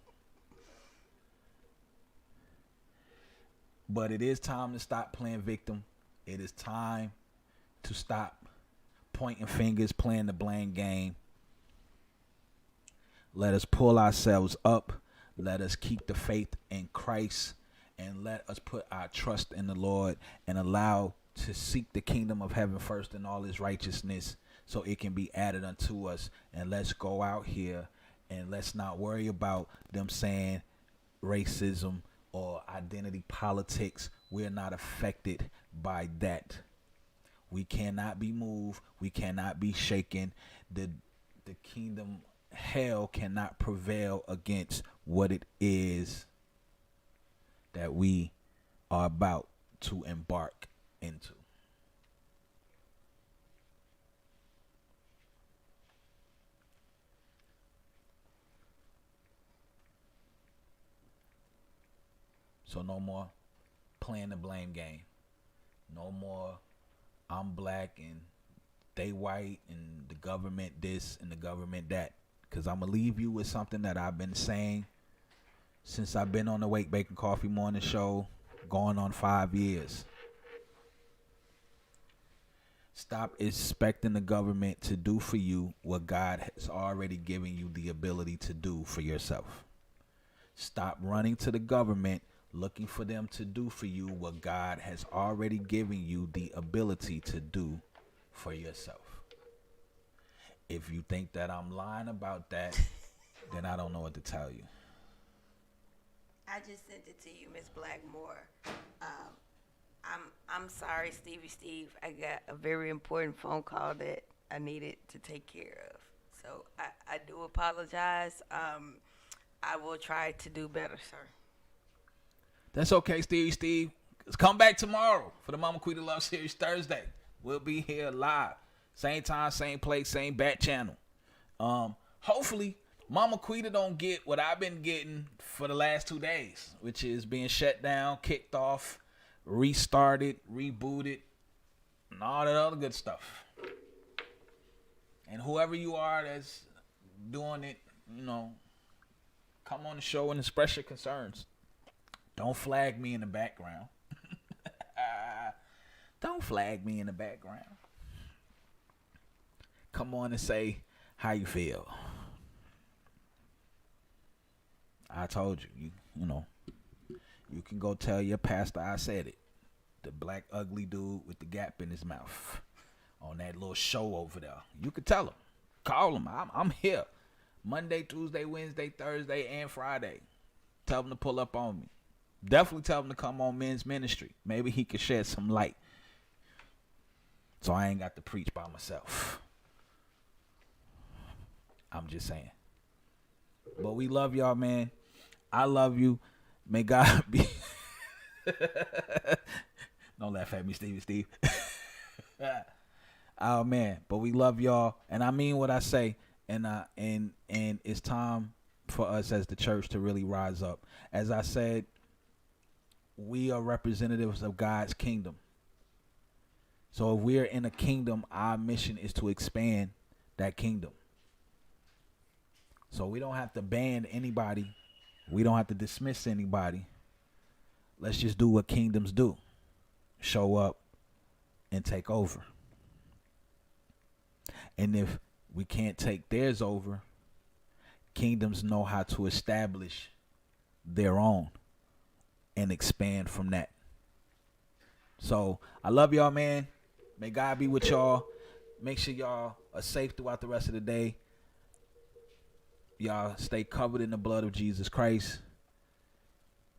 But it is time to stop playing victim. It is time to stop pointing fingers, playing the blame game. Let us pull ourselves up. Let us keep the faith in Christ, and let us put our trust in the Lord and allow to seek the kingdom of heaven first and all his righteousness, so it can be added unto us. And let's go out here and let's not worry about them saying racism or identity politics. We're not affected by that. We cannot be moved. We cannot be shaken. The kingdom hell cannot prevail against what it is that we are about to embark into. So no more playing the blame game. No more I'm black and they white and the government this and the government that. Because I'm going to leave you with something that I've been saying since I've been on the Wake Bacon Coffee Morning Show, going on 5 years. Stop expecting the government to do for you what God has already given you the ability to do for yourself. Stop running to the government looking for them to do for you what God has already given you the ability to do for yourself. If you think that I'm lying about that, then I don't know what to tell you. I just sent it to you, Miss Blackmore. I'm sorry, Stevie Steve. I got a very important phone call that I needed to take care of. So I do apologize. I will try to do better, sir. That's okay, Stevie Steve. Come back tomorrow for the Mama Quita Love Series Thursday. We'll be here live. Same time, same place, same bat channel. Hopefully, Mama Quita don't get what I've been getting for the last 2 days, which is being shut down, kicked off, restarted, rebooted, and all that other good stuff. And whoever you are that's doing it, come on the show and express your concerns. Don't flag me in the background. Don't flag me in the background. Come on and say how you feel. I told you, you can go tell your pastor I said it. The black ugly dude with the gap in his mouth on that little show over there. You can tell him. Call him. I'm here. Monday, Tuesday, Wednesday, Thursday, and Friday. Tell him to pull up on me. Definitely tell him to come on Men's Ministry. Maybe he could shed some light. So I ain't got to preach by myself. I'm just saying. But we love y'all, man. I love you. May God be. Don't laugh at me, Steve. Oh man, but we love y'all, and I mean what I say. And it's time for us as the church to really rise up. As I said, we are representatives of God's kingdom. So if we're in a kingdom, our mission is to expand that kingdom. So we don't have to ban anybody. We don't have to dismiss anybody. Let's just do what kingdoms do. Show up and take over. And if we can't take theirs over, kingdoms know how to establish their own and expand from that. So I love y'all, man. May God be with y'all. Make sure y'all are safe throughout the rest of the day. Y'all stay covered in the blood of Jesus Christ.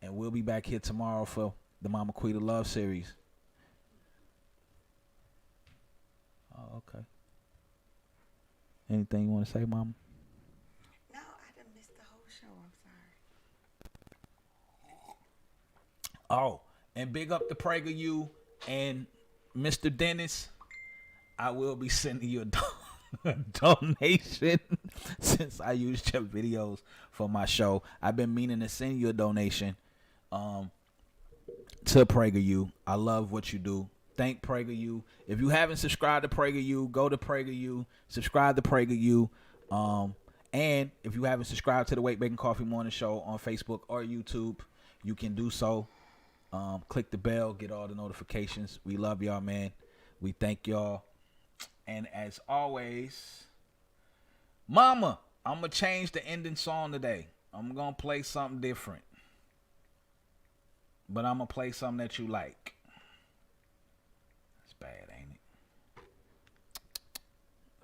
And we'll be back here tomorrow for the Mama Quita Love series. Oh, okay. Anything you want to say, Mama? No, I done missed the whole show. I'm sorry. Oh, and big up to PragerU and Mr. Dennis. I will be sending you a donation since I used your videos for my show. I've been meaning to send you a donation to PragerU. I love what you do. Thank PragerU. If you haven't subscribed to PragerU, go to PragerU, subscribe to PragerU. And if you haven't subscribed to the Wake Bacon Coffee Morning Show on Facebook or YouTube, you can do so. Click the bell, get all the notifications. We love y'all, man. We thank y'all. And as always, Mama, I'm going to change the ending song today. I'm going to play something different. But I'm going to play something that you like. It's bad, ain't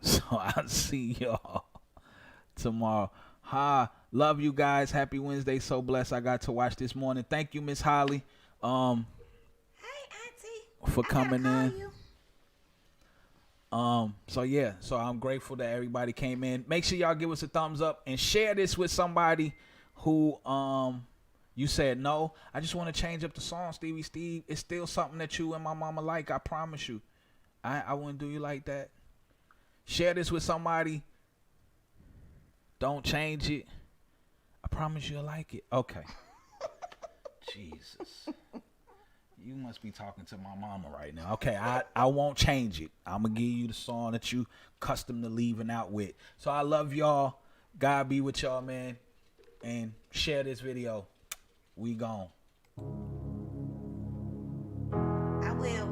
it? So I'll see y'all tomorrow. Love you guys. Happy Wednesday. So blessed I got to watch this morning. Thank you, Miss Holly. Hey, Auntie. For coming in. So I'm grateful that everybody came in. Make sure y'all give us a thumbs up and share this with somebody who you said, no, I just want to change up the song, Stevie Steve. It's still something that you and my mama like. I promise you. I wouldn't do you like that. Share this with somebody. Don't change it. I promise you'll like it. Okay. Jesus. You must be talking to my mama right now. Okay, I won't change it. I'm going to give you the song that you accustomed to leaving out with. So I love y'all. God be with y'all, man. And share this video. We gone. I will.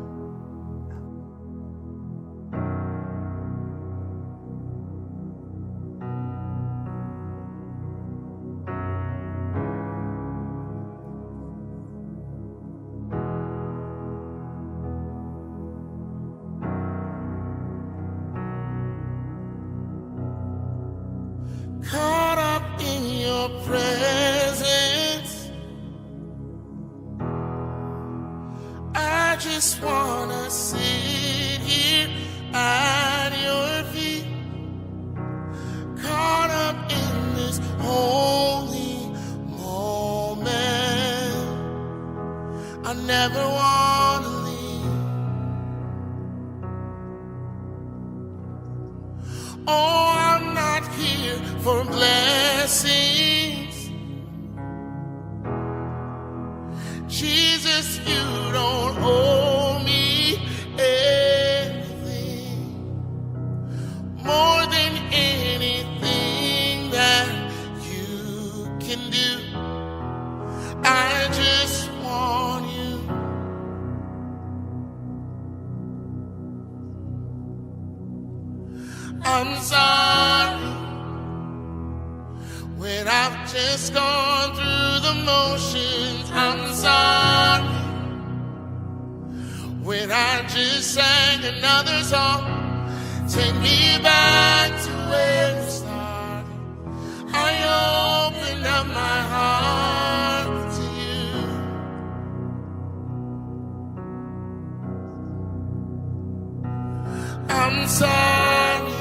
Caught up in your presence, I just wanna sit here at your feet. Caught up in this holy moment, I never wanna leave. Oh, I'm not here for blessings. Jesus, you don't owe me anything more than anything that you can do. I just want you. I'm sorry when I've just gone through the motions. I'm sorry when I just sang another song. Take me back to where we started. I open up my heart to you. I'm sorry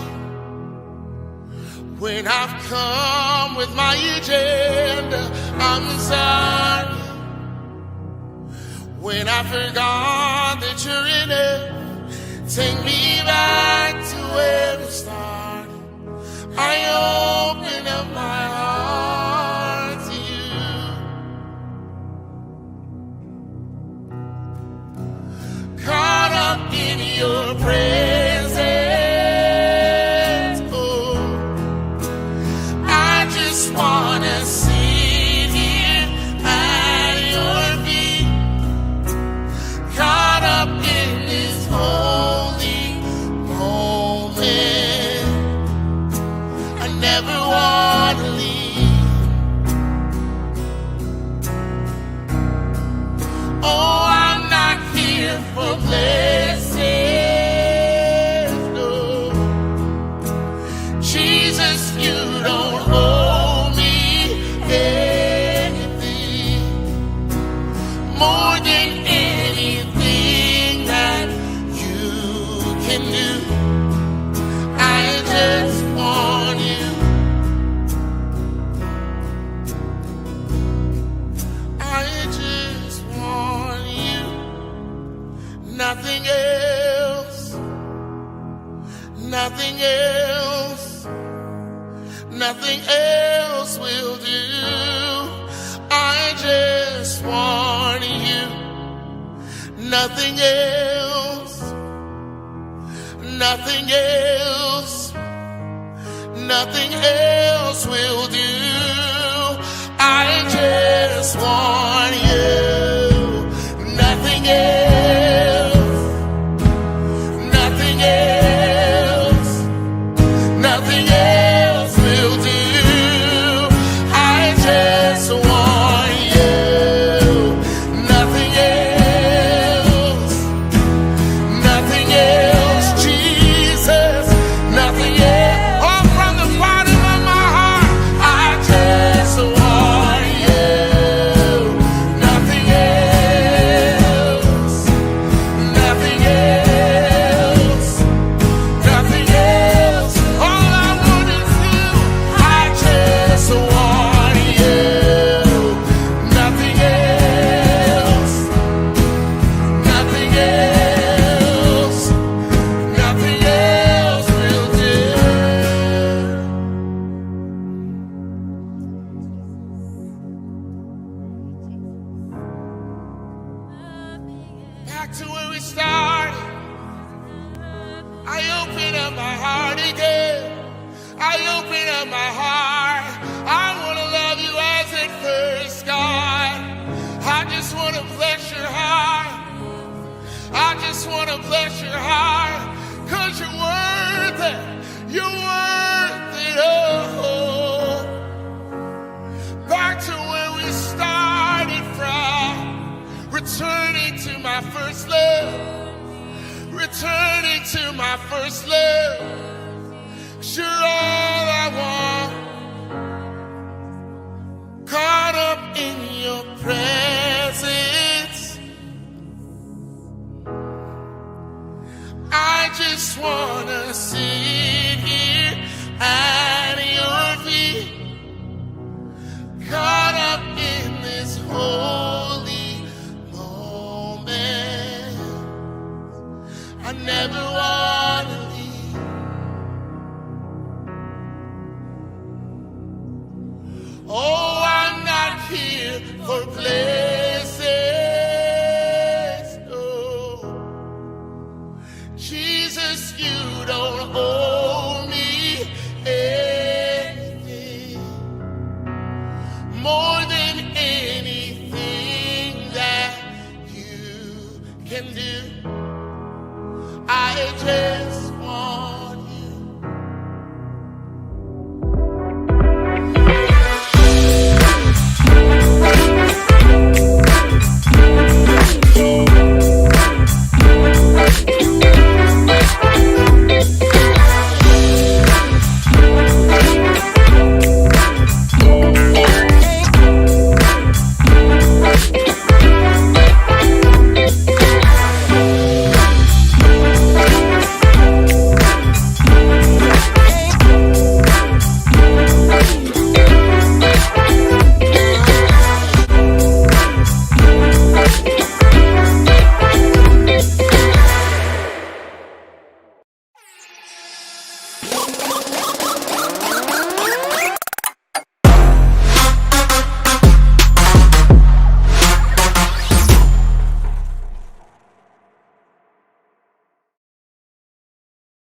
when I've come with my agenda. I'm sorry when I forgot that you're in it. Take me back to where we started. I open up my heart to you. Caught up in your presence, oh, I just wanna sit here at your feet. Caught up in this holy moment, I never wanna leave. Oh, I'm not here for blessings. than anything that you can do. I just want you. I just want you. Nothing else. Nothing else. Nothing else will do. I just want you. Nothing else. Nothing else. Nothing else will do. I just want you. Nothing else. Nothing else. Nothing else will do. I just want you. Nothing else. Nothing else, Jesus. Nothing else. Oh, from the bottom of my heart, I just want you. Nothing else. Nothing else. Nothing else. All I want is you. I just want you. Nothing else. Nothing else. Nothing else will do. Back to where we started. I open up my heart again. I open up my heart. I want to love you as at first, God. I just want to bless your heart. I just want to bless your heart. 'Cause you're worth it. You're worth it. Oh, back to where we started from. Returning to my first love. Returning to my first love. 'Cause you're all I want. Caught up in your presence. I just wanna sit here at your feet. Caught up in this holy moment. I never wanna leave. Oh, I'm not here for places. No. Jesus, you don't owe me anything more than anything that you can do. I just